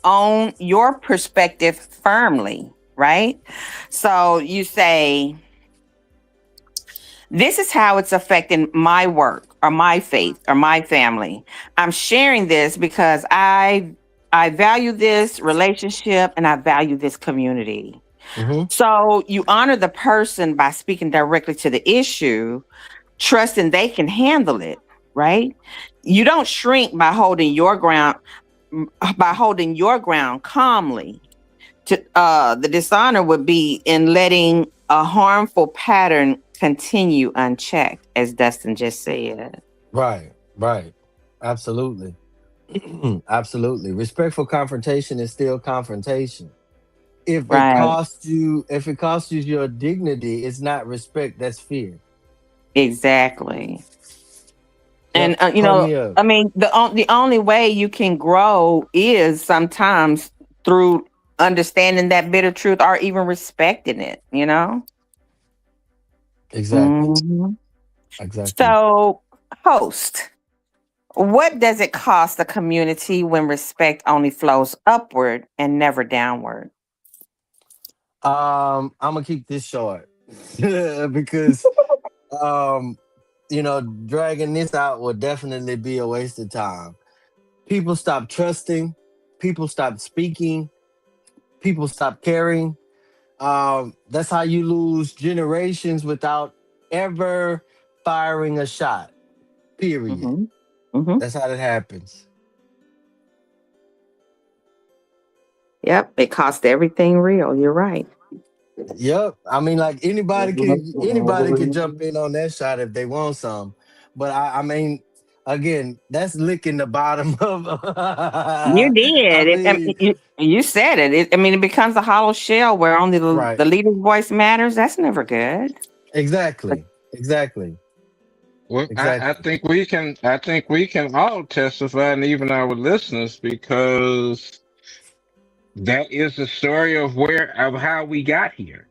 own your perspective firmly, right? So you say, this is how it's affecting my work or my faith or my family. I'm sharing this because I value this relationship and I value this community. Mm-hmm. So you honor the person by speaking directly to the issue, trusting they can handle it, right? You don't shrink by holding your ground calmly. To the dishonor would be in letting a harmful pattern continue unchecked, as Dustin just said. Right, right. Absolutely. Absolutely. Respectful confrontation is still confrontation. Right. If it costs you your dignity, it's not respect, that's fear. Exactly. And Yep. Call me up. I mean, the only way you can grow is sometimes through understanding that bitter truth or even respecting it. Exactly. Mhm. Exactly. So, host, what does it cost a community when respect only flows upward and never downward? I'm gonna keep this short because um, dragging this out would definitely be a waste of time. People stop trusting, people stop speaking, people stop caring. That's how you lose generations without ever firing a shot. Period. Hmm. Hmm. That's how that happens. Yep, it costs everything real. You're right. Yep. I mean, like anybody could jump in on that shot if they want some. But I mean, again, that's licking the bottom of. You I did. I mean, mean, you said it. I mean, it becomes a hollow shell where only right. the leader's voice matters. That's never good. But Exactly. Exactly. Well, I Exactly. think we can all testify, and even our listeners, because that is the story of how we got here.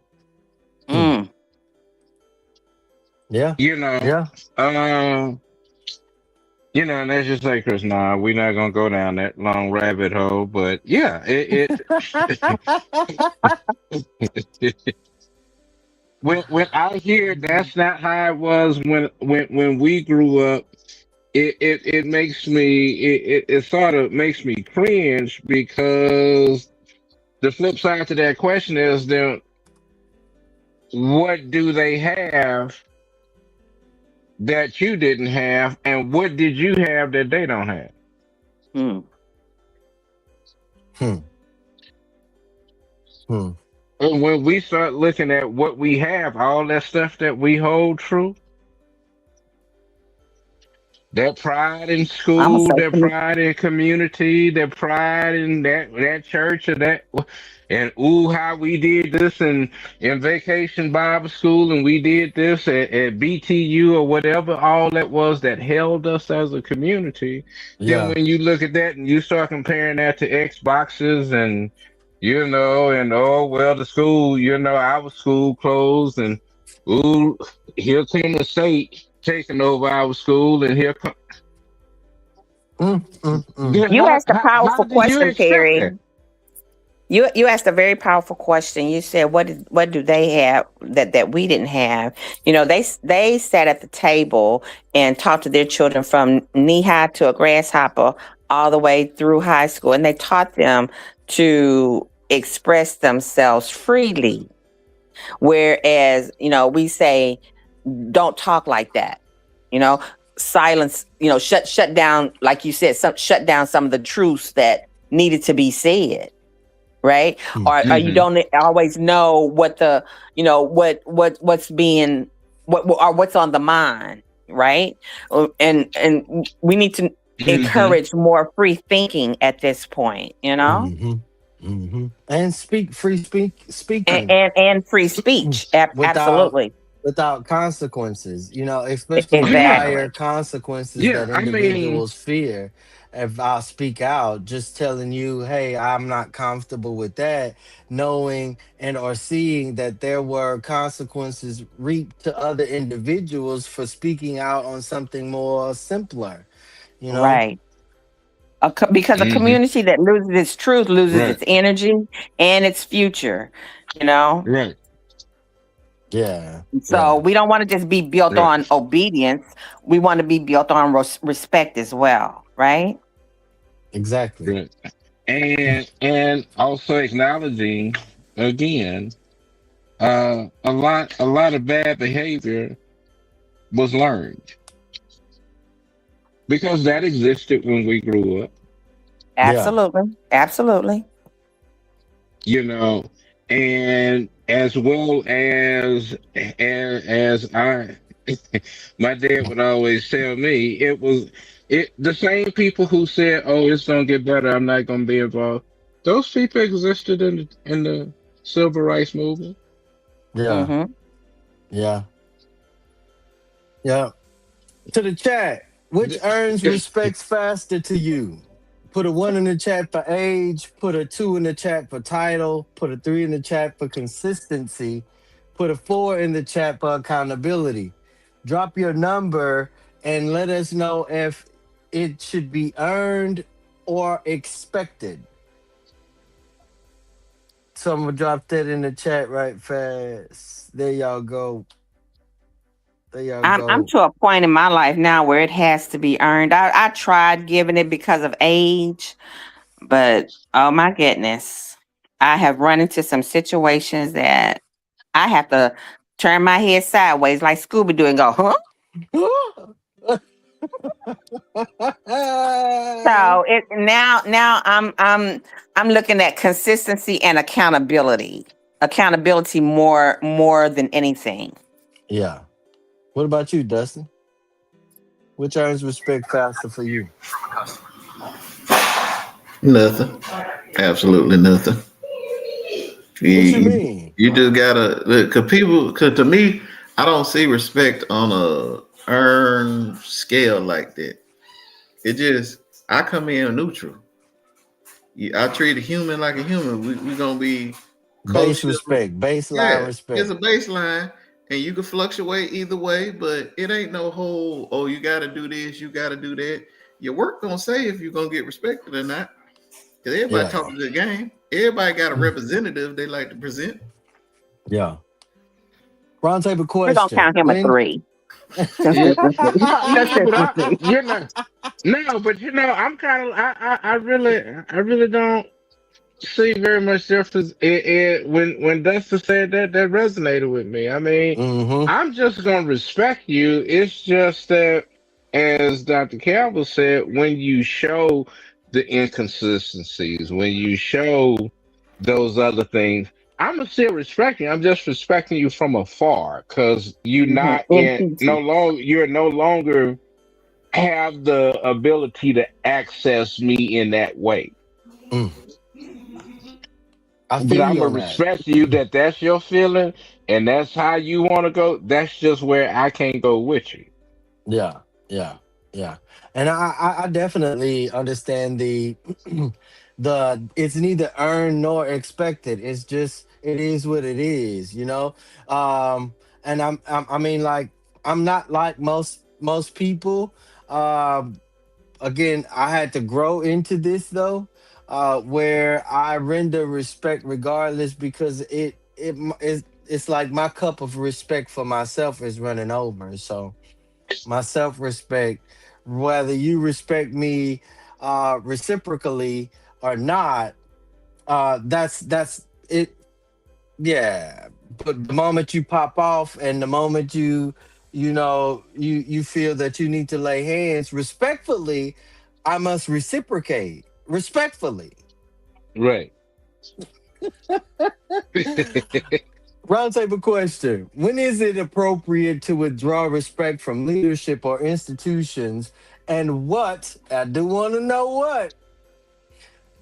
Hmm. mm, Yeah. You know, Yeah. um, and that's just like Chris. Nah, we're not gonna go down that long rabbit hole. But yeah, it when I hear that's not how it was when we grew up, it makes me it sort of makes me cringe because the flip side to that question is then what do they have that you didn't have, and what did you have that they don't have? mm. Hmm. Hmm. And when we start looking at what we have, all that stuff that we hold true, Their pride in I'm gonna school, say their pride in community, their pride in that church or that, and ooh, how we did this in vacation Bible school, and we did this at BTU or whatever. All that was that held us as a community. Then Yeah. when you look at that and you start comparing that to Xboxes and and oh well, the school, our school closed, and ooh, here came the state taking over our school, and here come. Mm. Then you asked a how powerful do you question, accept Perry. that? You asked a very powerful question. You said, what do they have that we didn't have? They sat at the table and talked to their children from knee high to a grasshopper all the way through high school, and they taught them to express themselves freely. Whereas, we say, don't talk like that. You know, silence. Shut down, like you said, shut down some of the truths that needed to be said, right? Or you Hmm. don't always know what the what's being what or what's on the mind, right? And we need to Hmm. encourage more free thinking at this point, And and speaking and free speech. without Absolutely. without consequences, especially the Yeah, higher Exactly. consequences yeah. that I mean, individuals fear. If I speak out, just telling you, hey, I'm not comfortable with that, knowing and or seeing that there were consequences reaped to other individuals for speaking out on something more simpler, you know? Right. Because a hmm community that loses its truth loses right, its energy and its future, you know? right, Yeah, So yeah, we don't want to just be built right, on obedience. We want to be built on respect as well, right? exactly. right. And also acknowledging again, a lot of bad behavior was learned because that existed when we grew up, Yeah, Absolutely. Absolutely. you know, and as well as I, my dad would always tell me it the same people who said, "Oh, it's gonna get better. I'm not gonna be involved." Those people existed in the civil rights movement. yeah, Mm-hmm. yeah, yeah. To the chat, which earns respects faster to you? Put a one in the chat for age, put a two in the chat for title, put a three in the chat for consistency, put a four in the chat for accountability. Drop your number and let us know if it should be earned or expected. Someone drop that in the chat right fast. There y'all go. There y'all I'm go. to a point in my life now where it has to be earned. I tried giving it because of age, but oh my goodness, I have run into some situations that I have to turn my head sideways like Scooby Doo and go, huh? So it now I'm looking at consistency and accountability. Accountability more than anything. Yeah. What about you, Dustin? Which earns respect faster for you? Nothing. Absolutely nothing. You, What you you, mean? you just gotta look, cause people, cause to me, I don't see respect on a earn scale like that. It just, I come in neutral. I treat a human like a human. We gonna be Base kosher. respect, baseline Yeah, it's a respect. baseline, and you can fluctuate either way, but it ain't no whole. Oh, you got to do this, you got to do that. Your work gonna say if you're gonna get respected or not. Because everybody Yeah. talking the game. Everybody got a representative they like to present. Yeah. Round table We're gonna question. count him a When three. Yeah, Consistency. no, but Consistency. no, but I'm kind of, I really don't see very much difference. When Dustin said that, that resonated with me. I mean, mm-hmm. I'm just gonna respect you. It's just that, as Dr. Campbell said, when you show the inconsistencies, when you show those other things, I'm gonna still respect you. I'm just respecting you from afar because you're Hmm. not In in pieces. you're no longer have the ability to access me in that way. Mm. I But feel I'm you gonna on that. respect you that that's your feeling and that's how you want to go. That's just where I can't go with you. Yeah, yeah, yeah. And I definitely understand the it's neither earned nor expected. It's just it is what it is, you know. And I mean, like, I'm not like most people. Um, Again, I had to grow into this though, where I render respect regardless because it's like my cup of respect for myself is running over. So my self-respect, whether you respect me reciprocally or not, that's it. Yeah, but the moment you pop off and the moment you feel that you need to lay hands respectfully, I must reciprocate respectfully. Right. Roundtable question: when is it appropriate to withdraw respect from leadership or institutions, and what, I do want to know what,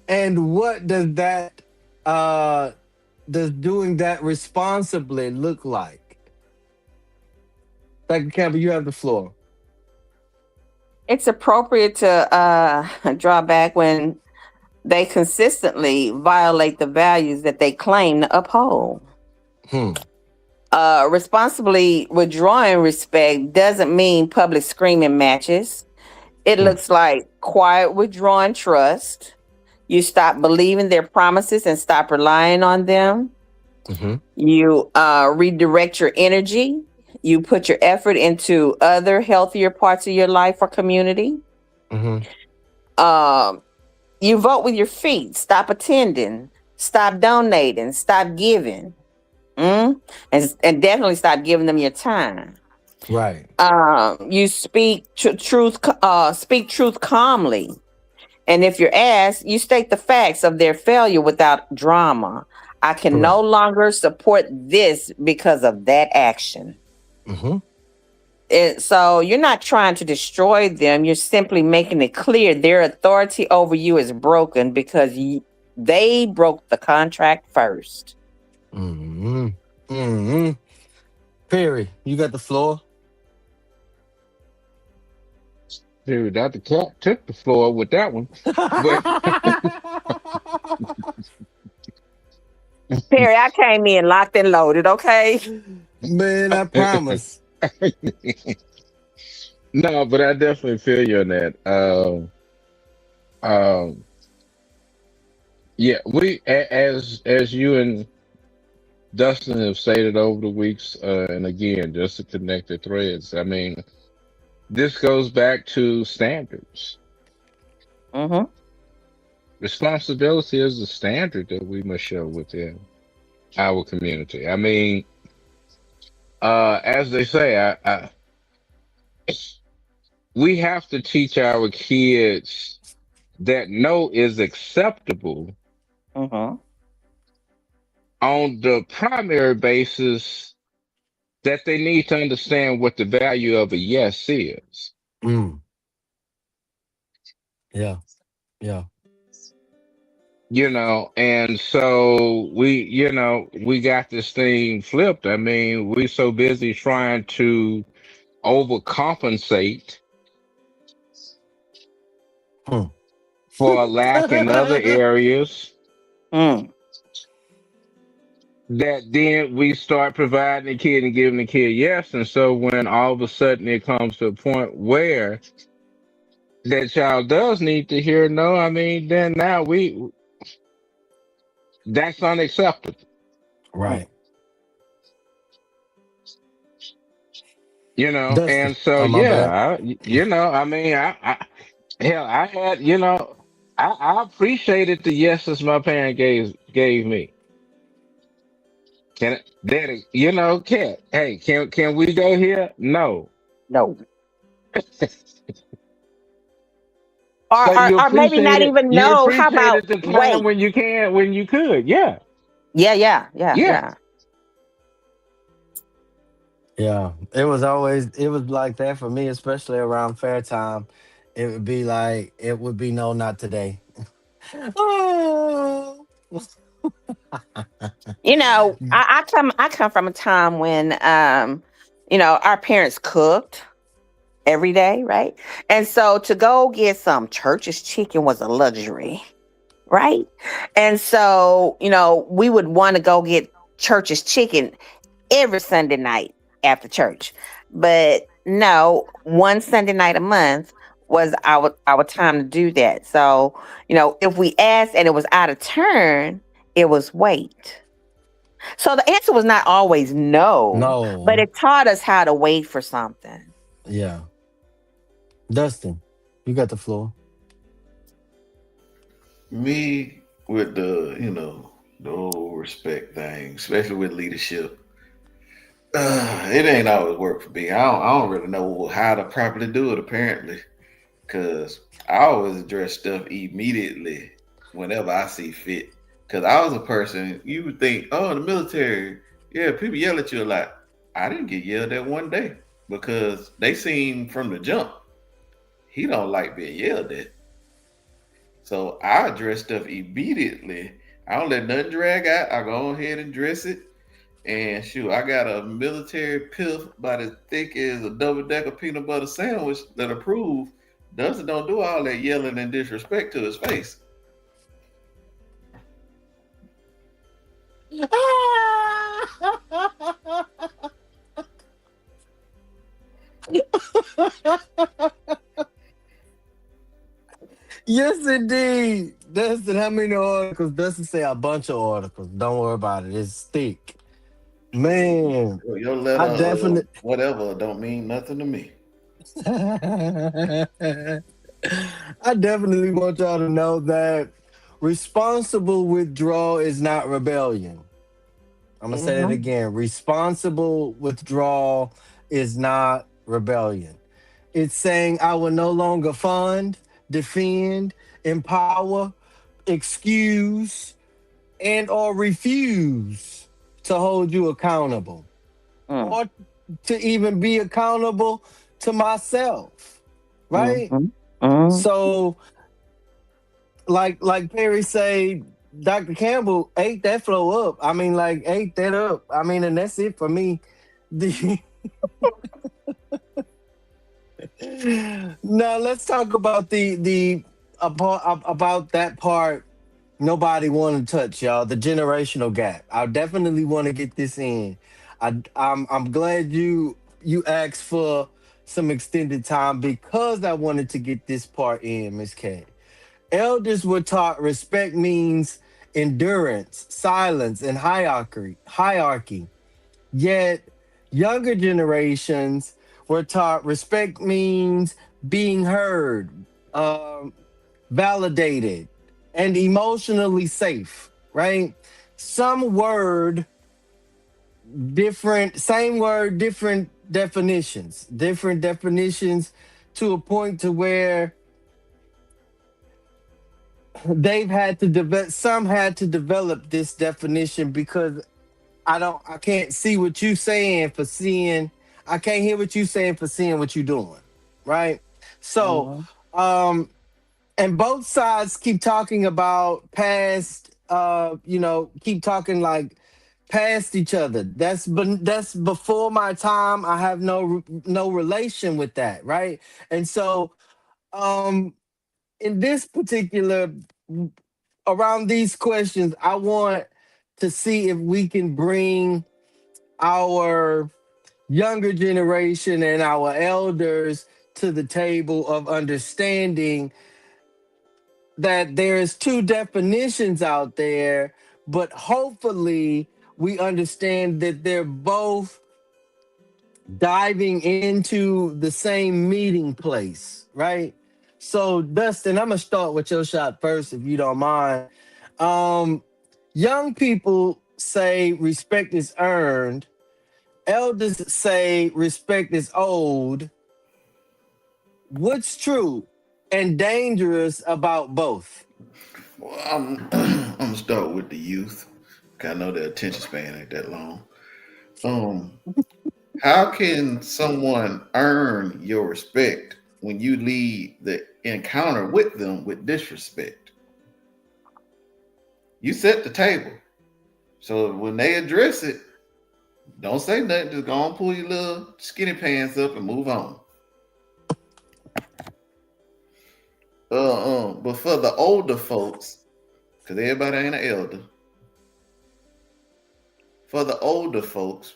and what does that does doing that responsibly look like? Dr. Campbell, you have the floor. It's appropriate to draw back when they consistently violate the values that they claim to uphold. Hmm. Responsibly withdrawing respect doesn't mean public screaming matches. It Hmm. looks like quiet withdrawing trust. You stop believing their promises and stop relying on them. Mm-hmm. You redirect your energy. You put your effort into other healthier parts of your life or community. Mm-hmm. Um, you vote with your feet. Stop attending. Stop donating. Stop giving. And definitely stop giving them your time. Right. You speak truth calmly. And if you're asked, you state the facts of their failure without drama. I can no Correct. longer support this because of that action. Mm-hmm. So you're not trying to destroy them. You're simply making it clear their authority over you is broken because they broke the contract first. Mm-hmm. Mm-hmm. Perry, you got the floor. Dude, Dr. Cat took the floor with that one. But Perry, I came in locked and loaded, okay? Man, I promise. no, but I definitely feel you on that. Um, yeah, as you and Dustin have stated over the weeks, and again, just to connect the threads. I mean, this goes back to standards. Mm-hmm. Responsibility is the standard that we must show within our community. I mean, as they say, we have to teach our kids that no is acceptable Mm-hmm. on the primary basis that they need to understand what the value of a yes is. Mm. Yeah. Yeah. And so we got this thing flipped. I mean, we so busy trying to overcompensate Hmm. for a lack in other areas Mm. that then we start providing the kid and giving the kid yes. And so when all of a sudden it comes to a point where that child does need to hear no, I mean, then now that's unacceptable. Right. Dustin. And so Oh, my bad. I mean, hell, I had, I appreciated the yeses my parent gave me. Can Daddy, Cat, hey, can we go here? No. No. Or, But or you or maybe not appreciated even you know. How about appreciated the time wait? when you could. Yeah. Yeah, yeah, yeah, Yeah. yeah. Yeah, it was like that for me, especially around fair time. It would be like it would be no, not today. Oh. I come from a time when our parents cooked every day, right? And so to go get some church's chicken was a luxury, right? And so, we would want to go get church's chicken every Sunday night after church. But no, one Sunday night a month was our time to do that. So, if we asked and it was out of turn, it was wait. So the answer was not always no, but No, it taught us how to wait for something. yeah, Dustin, you got the floor. Me with the whole respect thing, especially with leadership. It ain't always worked for me. I don't really know how to properly do it apparently, because I always address stuff immediately whenever I see fit. Because I was a person you would think, oh, in the military, yeah, people yell at you a lot. I didn't get yelled at one day because they seen from the jump he don't like being yelled at. So I address stuff immediately. I don't let nothing drag out. I go ahead and dress it. And shoot, I got a military piff about as thick as a double decker peanut butter sandwich that'll prove Dustin don't do all that yelling and disrespect to his face. Yes, indeed. Dustin, how many articles? Dustin say a bunch of articles. Don't worry about it. It's thick. Man, Your I letter definitely whatever don't mean nothing to me. I definitely want y'all to know that responsible withdrawal is not rebellion. I'm gonna say that Hmm. again. Responsible withdrawal is not rebellion. It's saying I will no longer fund, defend, empower, excuse, and or refuse to hold you accountable Mm. or to even be accountable to myself. Right? Hmm. Hmm. So like Perry say, Dr. Campbell ate that flow up. I mean, like ate that up. I mean, and that's it for me. The Now let's talk about the about that part nobody want to touch, y'all. The generational gap. I definitely want to get this in. I'm glad you asked for some extended time because I wanted to get this part in, Miss K. Elders were taught respect means endurance, silence, and hierarchy. Yet younger generations were taught respect means being heard, um, validated, and emotionally safe, right? Some word, same word, different definitions to a point to where they've had to develop, some had to develop this definition because I can't see what you saying for seeing, I can't hear what you saying for seeing what you doing, right? So, Hmm. um, and both sides keep talking about past, keep talking like past each other. That's before my time. I have no relation with that, right? And so, um, in this particular around these questions, I want to see if we can bring our younger generation and our elders to the table of understanding that there's two definitions out there, but hopefully we understand that they're both diving into the same meeting place, right? So, Dustin, I'm gonna start with your shot first, if you don't mind. Um, Young people say respect is earned. Elders say respect is owed. What's true and dangerous about both? Well, I'm gonna start with the youth. 'Cause I know their attention span ain't that long. Um, How can someone earn your respect when you lead the encounter with them with disrespect? You set the table. So when they address it, don't say nothing. Just go and pull your little skinny pants up and move on. But for the older folks, because everybody ain't an elder, for the older folks,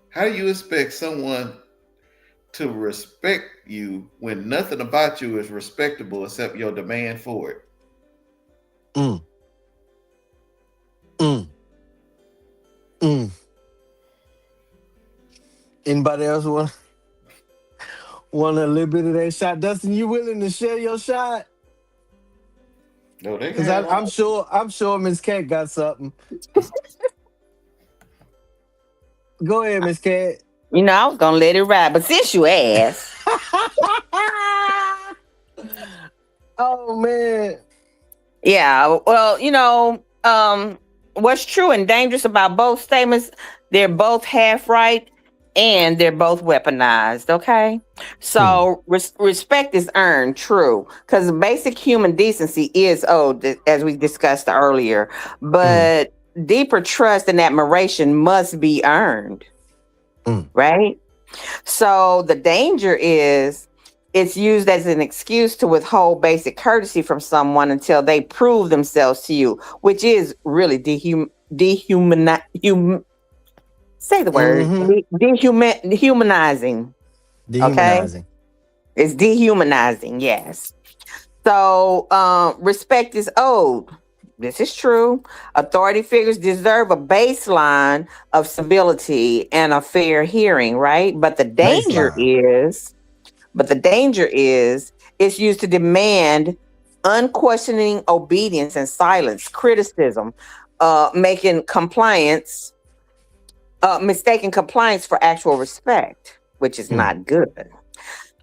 how do you expect someone to respect you when nothing about you is respectable except your demand for it? Mm, mm, mm. Anybody else want a little bit of that shot? Dustin, you willing to share your shot? No, they can Because have I'm all. sure Miss Cat got something. Go ahead, Miss Cat. I was gonna let it ride, but since you asked, Oh man. yeah. Well, what's true and dangerous about both statements? They're both half right and they're both weaponized. Okay, Mm, so respect is earned, true, because basic human decency is owed, as we discussed earlier. mm, But deeper trust and admiration must be earned, mm. right? So the danger is it's used as an excuse to withhold basic courtesy from someone until they prove themselves to you, which is really say the word, Mm-hmm. dehumanizing. Okay, Dehumanizing. it's dehumanizing. Yes. So respect is owed. This is true. Authority figures deserve a baseline of civility and a fair hearing, right? Baseline. But the danger is it's used to demand unquestioning obedience and silence, criticism, making compliance, mistaking compliance for actual respect, which is Mm, not good.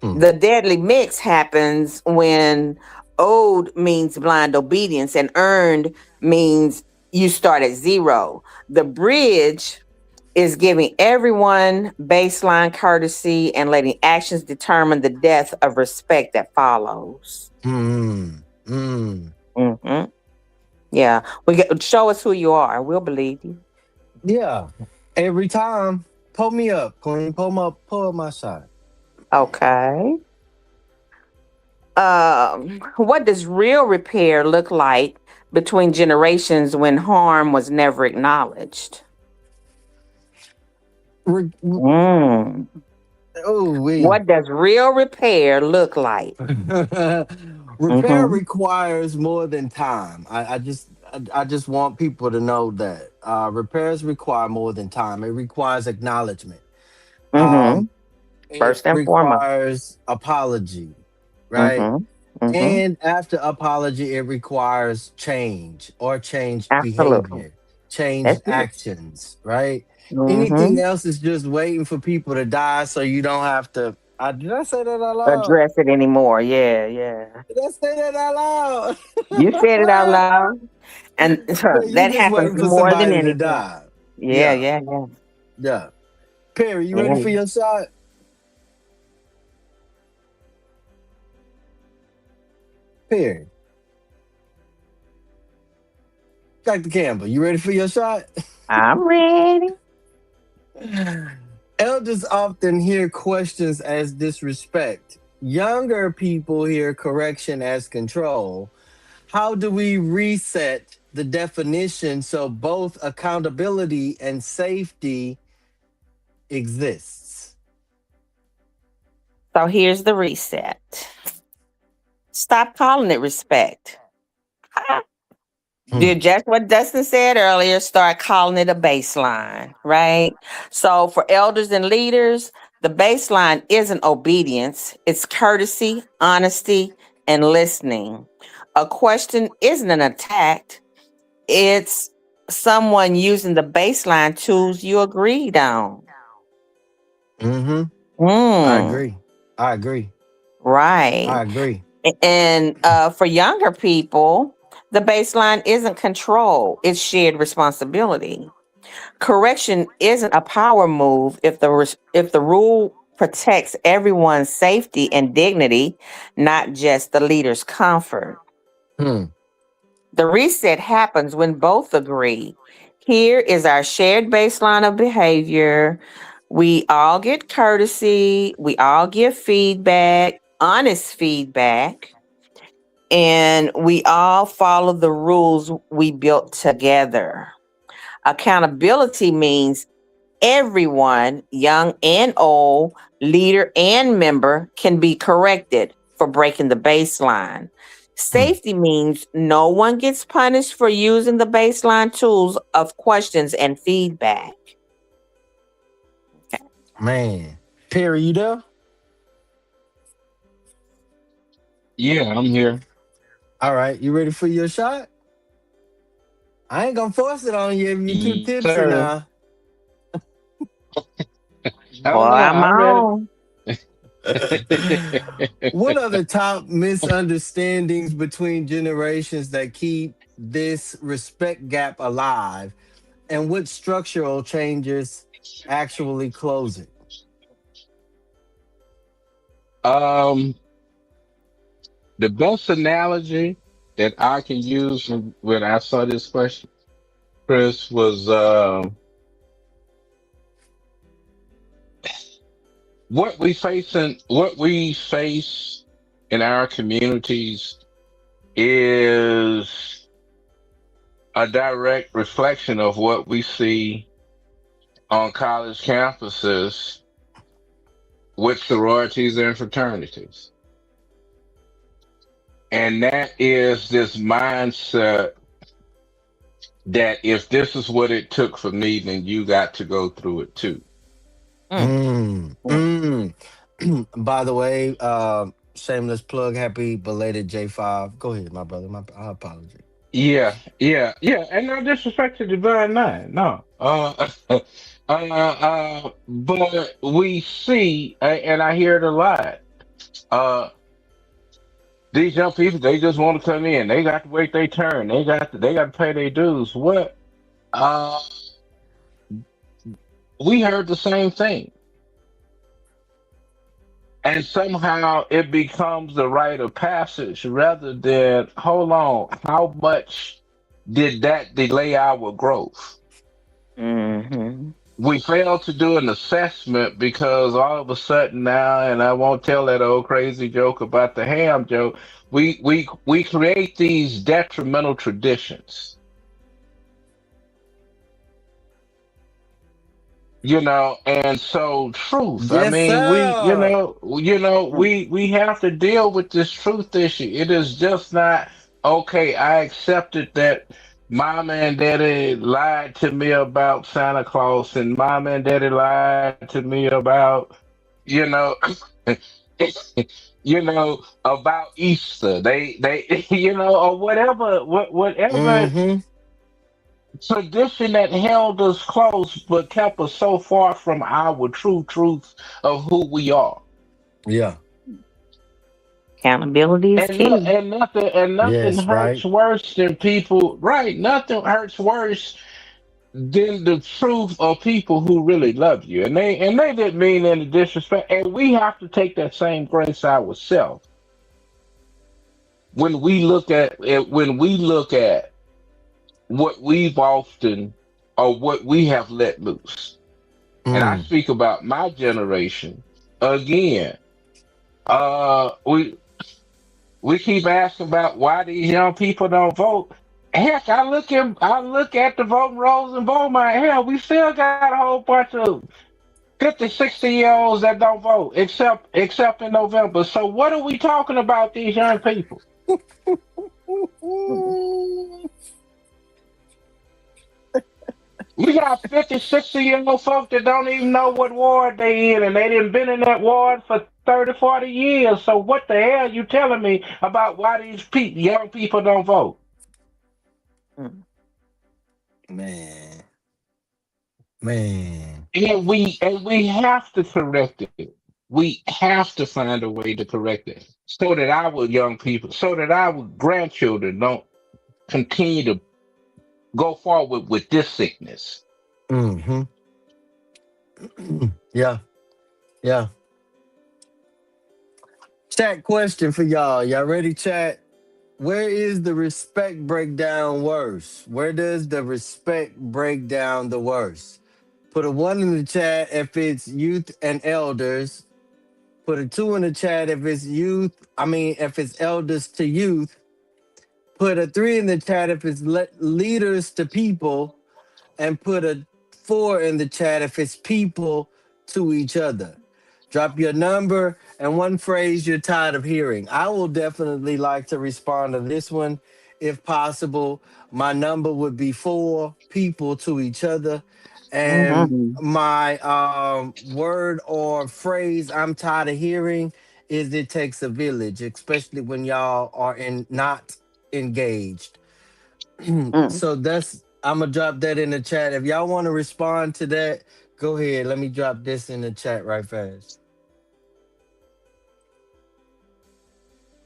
mm, The deadly mix happens when owed means blind obedience and earned means you start at zero. The bridge is giving everyone baseline courtesy and letting actions determine the depth of respect that follows. mm, mm. Hmm. Yeah, show us who you are. We'll believe you. Yeah. Every time. Pull me up, Queen. Pull up my shot. Okay. What does real repair look like between generations when harm was never acknowledged? Re- Mm. oh, we. What does real repair look like? Repair Mm-hmm. requires more than time. I just want people to know that repairs require more than time. It requires acknowledgement. Mm-hmm. Um, it First and foremost. requires apology, right? Mm-hmm. Mm-hmm. And after apology, it requires change or changed Absolutely. behavior, changed That's it. actions, right? Anything Mm-hmm. else is just waiting for people to die so you don't have to. Did I say that out loud? Address it anymore. Yeah, yeah. Did I say that out loud? You said it out loud. And Yeah, you that just happens waiting for more than somebody to anything. die. Yeah, Yeah, yeah, yeah. yeah. Perry, you ready Yeah. for your shot? Perry, Dr. Campbell, you ready for your shot? I'm ready. Elders often hear questions as disrespect. Younger people hear correction as control. How do we reset the definition so both accountability and safety exists? So here's the reset. Stop calling it respect. Hmm. Did just what Dustin said earlier, start calling it a baseline, right? So for elders and leaders, the baseline isn't obedience, it's courtesy, honesty, and listening. A question isn't an attack, it's someone using the baseline tools you agreed on. Mm-hmm. I Mm, agree. I agree. right. I agree. And for younger people, the baseline isn't control, it's shared responsibility. Correction isn't a power move if the rule protects everyone's safety and dignity, not just the leader's comfort. Hmm. The reset happens when both agree. Here is our shared baseline of behavior. We all get courtesy, we all give feedback, honest feedback, and we all follow the rules we built together. Accountability means everyone, young and old, leader and member, can be corrected for breaking the baseline. Hmm. Safety means no one gets punished for using the baseline tools of questions and feedback. Man. Perry, you there? Yeah, I'm here. All right. You ready for your shot? I ain't gonna force it on you if you're too Yes, tipsy sir. now. Oh Boy, no, I'm I'm ready. on. What are the top misunderstandings between generations that keep this respect gap alive? And what structural changes actually close it? um, the best analogy that I can use when I saw this question, Chris, was what we face in our communities is a direct reflection of what we see on college campuses with sororities and fraternities. And that is this mindset that if this is what it took for me, then you got to go through it too. Mm, Mm, mm. mm. By the way, shameless plug, happy belated J5. Go ahead, my brother. My apology. Yeah, yeah, yeah. And no disrespect to Divine Nine. No. But we see, and I hear it a lot. Uh, these young people, they just want to come in. They got to wait their turn. They got to pay their dues. What? Uh, we heard the same thing. And somehow it becomes the rite of passage rather than, hold on, how much did that delay our growth? Mhm. We fail to do an assessment because all of a sudden now, and I won't tell that old crazy joke about the ham joke, we create these detrimental traditions, and so truth. I Yes, mean, sir. Mm. we have to deal with this truth issue. It is just not okay. I accepted that mama and daddy lied to me about Santa Claus, and mama and daddy lied to me about, you know, about Easter. They, or whatever, whatever Mm-hmm. tradition that held us close but kept us so far from our true truth of who we are. Yeah. Accountability is And no, key. and nothing Yes, hurts right. worse than people, right? Nothing hurts worse than the truth of people who really love you. And they didn't mean any disrespect. And we have to take that same grace ourselves when we look at what we've often or what we have let loose. And I Mm. speak about my generation again. We keep asking about why these young people don't vote. Heck, I look at the voting rolls and vote my hell. We still got a whole bunch of 50, 60 year olds that don't vote, except in November. So what are we talking about these young people? We got 50, 60-year-old folks that don't even know what ward they in, and they done been in that ward for 30, 40 years. So what the hell you telling me about why these young people don't vote? Mm. Man. Man. And we have to correct it. We have to find a way to correct it so that our young people, so that our grandchildren don't continue to go forward with this sickness. Hmm. Yeah, yeah. Chat question for y'all. Y'all ready, chat? Where is the respect breakdown worse? Where does the respect break down the worst? Put a one in the chat if it's youth and elders. Put a two in the chat if it's if it's elders to youth. Put a three in the chat if it's leaders to people. And put a four in the chat if it's people to each other. Drop your number and one phrase you're tired of hearing. I will definitely like to respond to this one if possible. My number would be four people to each other. And Mm-hmm. my word or phrase I'm tired of hearing is it takes a village, especially when y'all are not engaged. Mm. So that's I'm gonna drop that in the chat. If y'all want to respond to that, go ahead. Let me drop this in the chat right fast.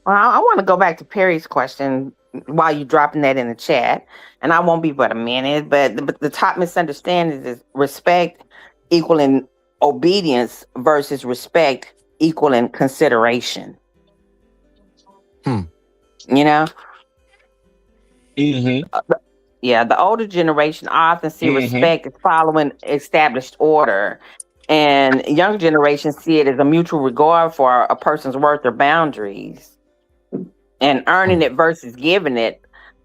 Well, I want to go back to Perry's question while you dropping that in the chat, and I won't be but a minute. But the top misunderstanding is respect equaling obedience versus respect equaling consideration. Hmm. You know, Mm-hmm. yeah, the older generation often see Mm-hmm. respect as following established order, and younger generations see it as a mutual regard for a person's worth or boundaries, and Hmm. earning it versus giving it.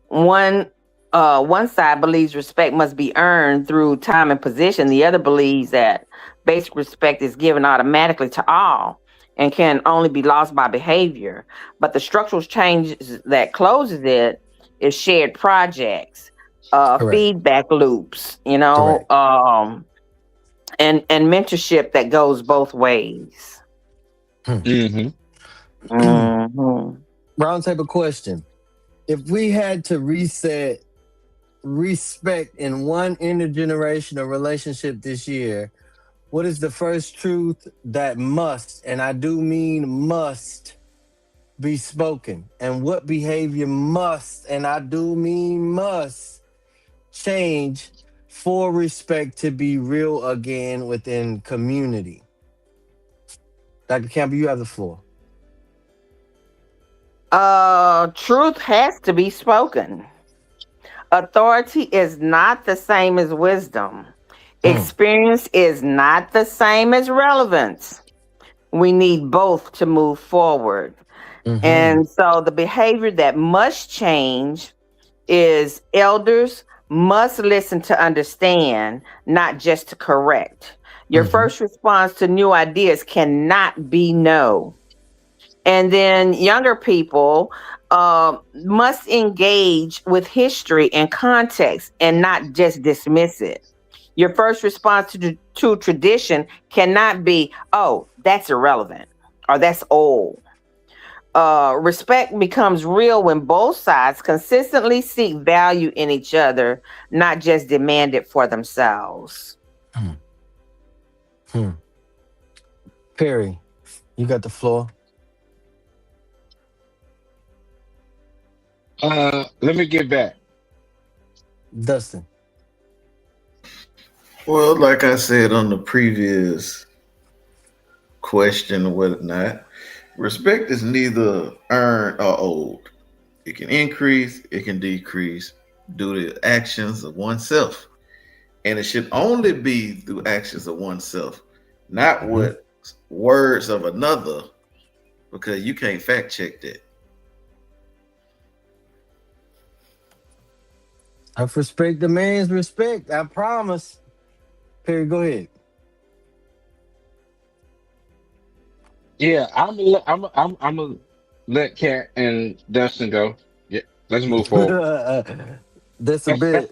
One one side believes respect must be earned through time and position. The other believes that basic respect is given automatically to all and can only be lost by behavior. But the structural changes that closes it is shared projects, Correct. feedback loops, you know, Correct. and mentorship that goes both ways. Hmm. Mm-hmm. Hmm. Round table question. If we had to reset respect in one intergenerational relationship this year, what is the first truth that must, and I do mean must, be spoken? And what behavior must, and I do mean must, change for respect to be real again within community? Dr. Campbell, you have the floor. Truth has to be spoken. Authority is not the same as wisdom. Mm, Experience is not the same as relevance. We need both to move forward. mm-hmm, And so the behavior that must change is elders must listen to understand, not just to correct. Your mm-hmm, first response to new ideas cannot be no. And then younger people must engage with history and context and not just dismiss it. Your first response to tradition cannot be, oh, that's irrelevant or that's old. Respect becomes real when both sides consistently seek value in each other, not just demand it for themselves. mm, hmm. Perry, you got the floor. Let me get back. Dustin. Well, like I said on the previous question or whatnot, respect is neither earned or owed. It can increase, it can decrease due to actions of oneself. And it should only be through actions of oneself, not Mm-hmm. with words of another, because you can't fact check that. Self respect demands respect. I promise. Perry, go ahead. Yeah, I'm gonna let Cat and Dustin go. Yeah, let's move forward. That's a bit.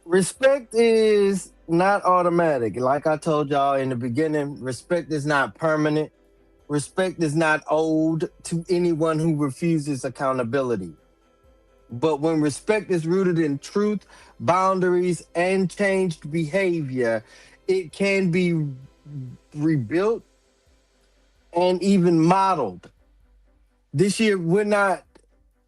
Respect is not automatic. Like I told y'all in the beginning, respect is not permanent. Respect is not owed to anyone who refuses accountability. But when respect is rooted in truth, boundaries, and changed behavior, it can be rebuilt and even modeled. This year, we're not.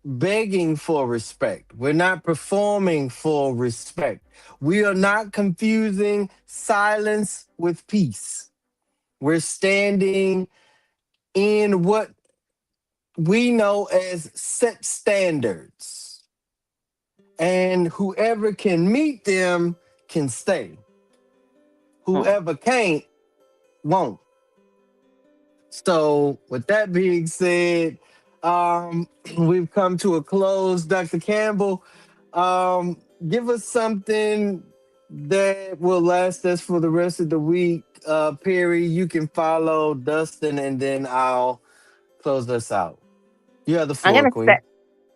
begging for respect. We're not performing for respect. We are not confusing silence with peace. We're standing in what we know as set standards. And whoever can meet them can stay. Whoever can't, won't. So, with that being said, we've come to a close. Dr. Campbell, give us something that will last us for the rest of the week. Perry, you can follow Dustin, and then I'll close us out. You have the I'm floor, gonna Queen.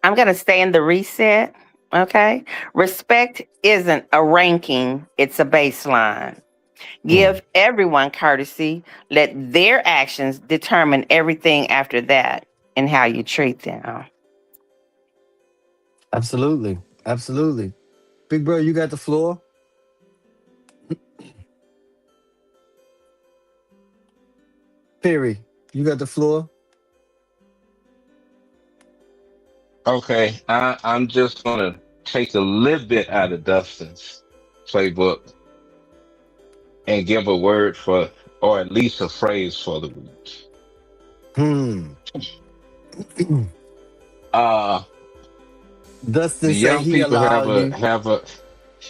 I'm going to stay in the reset. Okay. Respect isn't a ranking, it's a baseline. Mm, Give everyone courtesy. Let their actions determine everything after that and how you treat them. absolutely. Absolutely. Big bro, you got the floor. Perry, you got the floor. Okay, I'm just gonna take a little bit out of Dustin's playbook and give a word for, or at least a phrase for the week. Hmm. Uh, Dustin the say young he people have allowed a you. have a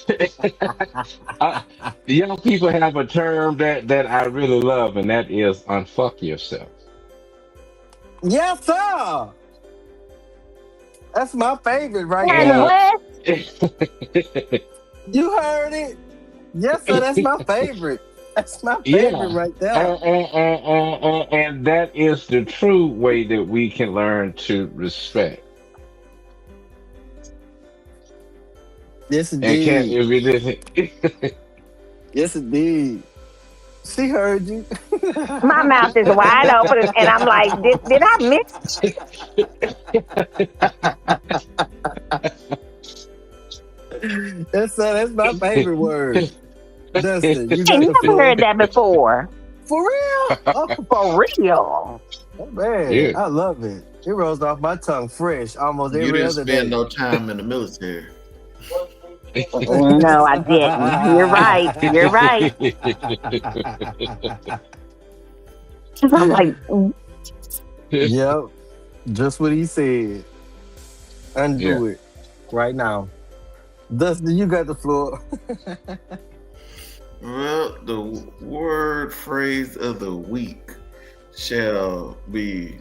the young people have a term that I really love, and that is unfuck yourself. Yes, sir. That's my favorite right And there. And what? You heard it. Yes, sir. That's my favorite. That's my favorite yeah, right there. and that is the true way that we can learn to respect. Yes, And can't indeed. if it Yes, indeed. She heard you. My mouth is wide open and I'm like, did I miss? Yes, sir. That's my favorite word. Dustin, you I got ain't the never floor. heard that before. For real? Oh, For real. man. yeah. I love it. It rolls off my tongue fresh almost You every didn't other spend day. no time in the military. No, I didn't. You're right. You're right. 'Cause I'm like, Yep. Just what he said. yeah. Undo it right now. Dustin, you got the floor. Well, the word phrase of the week shall be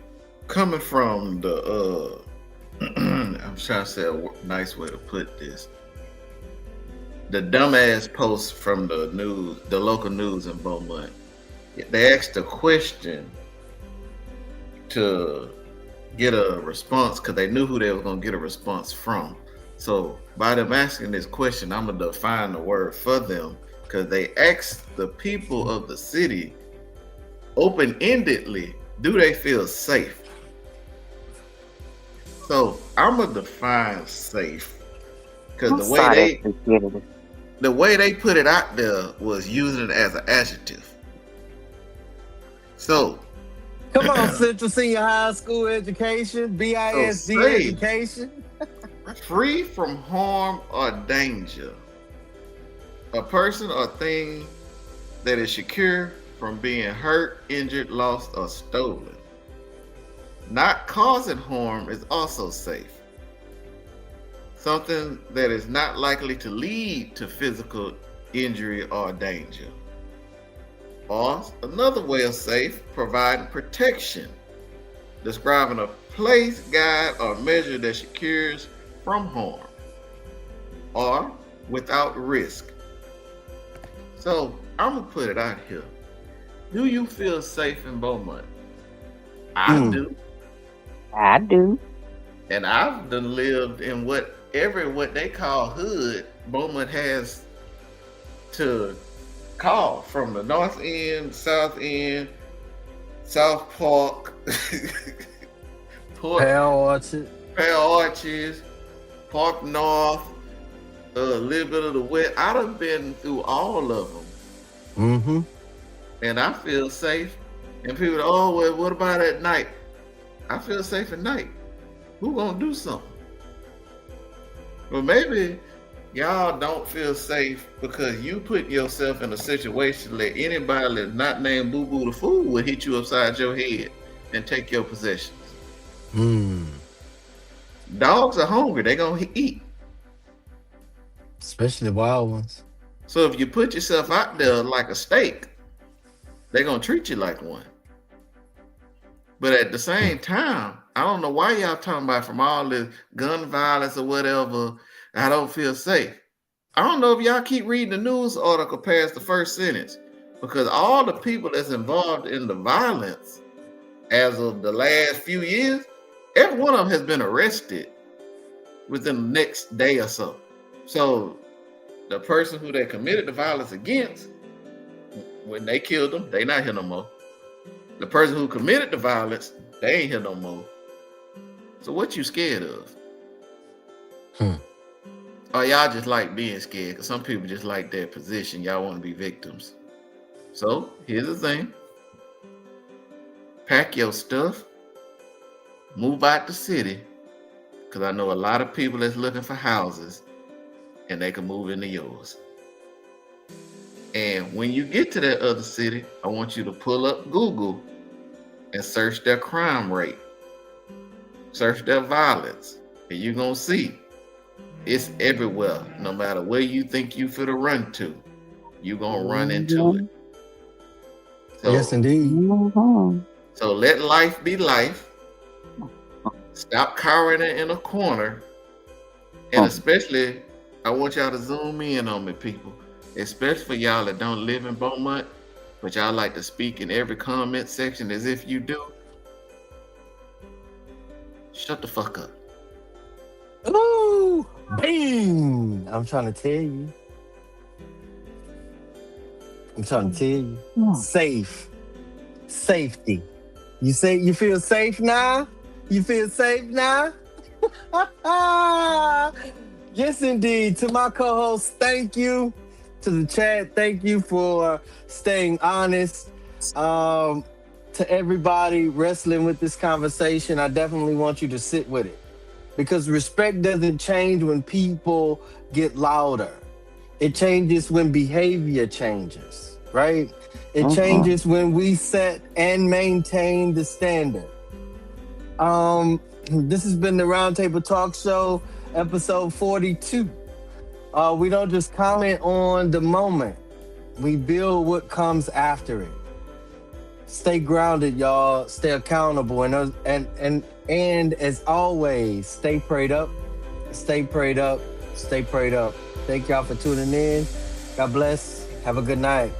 coming from the I'm trying to say a nice way to put this. The dumbass post from the news, the local news in Beaumont. They asked a question to get a response because they knew who they were going to get a response from. So by them asking this question, I'm going to define the word for them because they asked the people of the city open-endedly, do they feel safe? So I'm going to define safe because I saw that stupidity. the way they put it out there was using it as an adjective. So Come on, Central Senior High School Education, so BISD safe, education. free from harm or danger. A person or thing that is secure from being hurt, injured, lost, or stolen. Not causing harm is also safe. Something that is not likely to lead to physical injury or danger. Or another way of safe, providing protection, describing a place, guide, or measure that secures from harm, or without risk. So I'm gonna put it out here. Do you feel safe in Beaumont? I do. I do. And I've done lived in what they call hood Beaumont has to call, from the north end, south end, South Park, Port, Pale Orchard. Pale Arches, Park North, a little bit of the west. I done been through all of them, Mm-hmm. and I feel safe. And people, oh well, what about at night? I feel safe at night. Who gonna do something? Well, maybe y'all don't feel safe because you put yourself in a situation that anybody that's not named Boo Boo the Fool will hit you upside your head and take your possessions. Dogs are hungry. They're going to eat. Especially wild ones. So if you put yourself out there like a steak, they're going to treat you like one. But at the same time, I don't know why y'all talking about from all this gun violence or whatever, I don't feel safe. I don't know if y'all keep reading the news article past the first sentence, because all the people that's involved in the violence as of the last few years, every one of them has been arrested within the next day or so. So the person who they committed the violence against, when they killed them, they not here no more. The person who committed the violence, they ain't here no more. So what you scared of? Or y'all just like being scared? Because some people just like their position. Y'all want to be victims. So here's the thing. Pack your stuff. Move out the city. Because I know a lot of people that's looking for houses. And they can move into yours. And when you get to that other city, I want you to pull up Google and search their crime rate. Search their violence. And you're going to see it's everywhere. No matter where you think you finna run to, you're going to run into it. So, yes, indeed. So let life be life. Stop cowering in a corner. And especially, I want y'all to zoom in on me, people. Especially for y'all that don't live in Beaumont, but y'all like to speak in every comment section as if you do. Shut the fuck up. Ooh, bing! I'm trying to tell you. Safe. Safety. You say you feel safe now? You feel safe now? Yes, indeed. To my co-host, thank you. To the chat, thank you for staying honest. To everybody wrestling with this conversation, I definitely want you to sit with it. Because respect doesn't change when people get louder. It changes when behavior changes, right? It changes when we set and maintain the standard. This has been the Roundtable Talk Show, episode 42. We don't just comment on the moment. We build what comes after it. Stay grounded, y'all. Stay accountable. And as always, stay prayed up. Stay prayed up. Stay prayed up. Thank y'all for tuning in. God bless. Have a good night.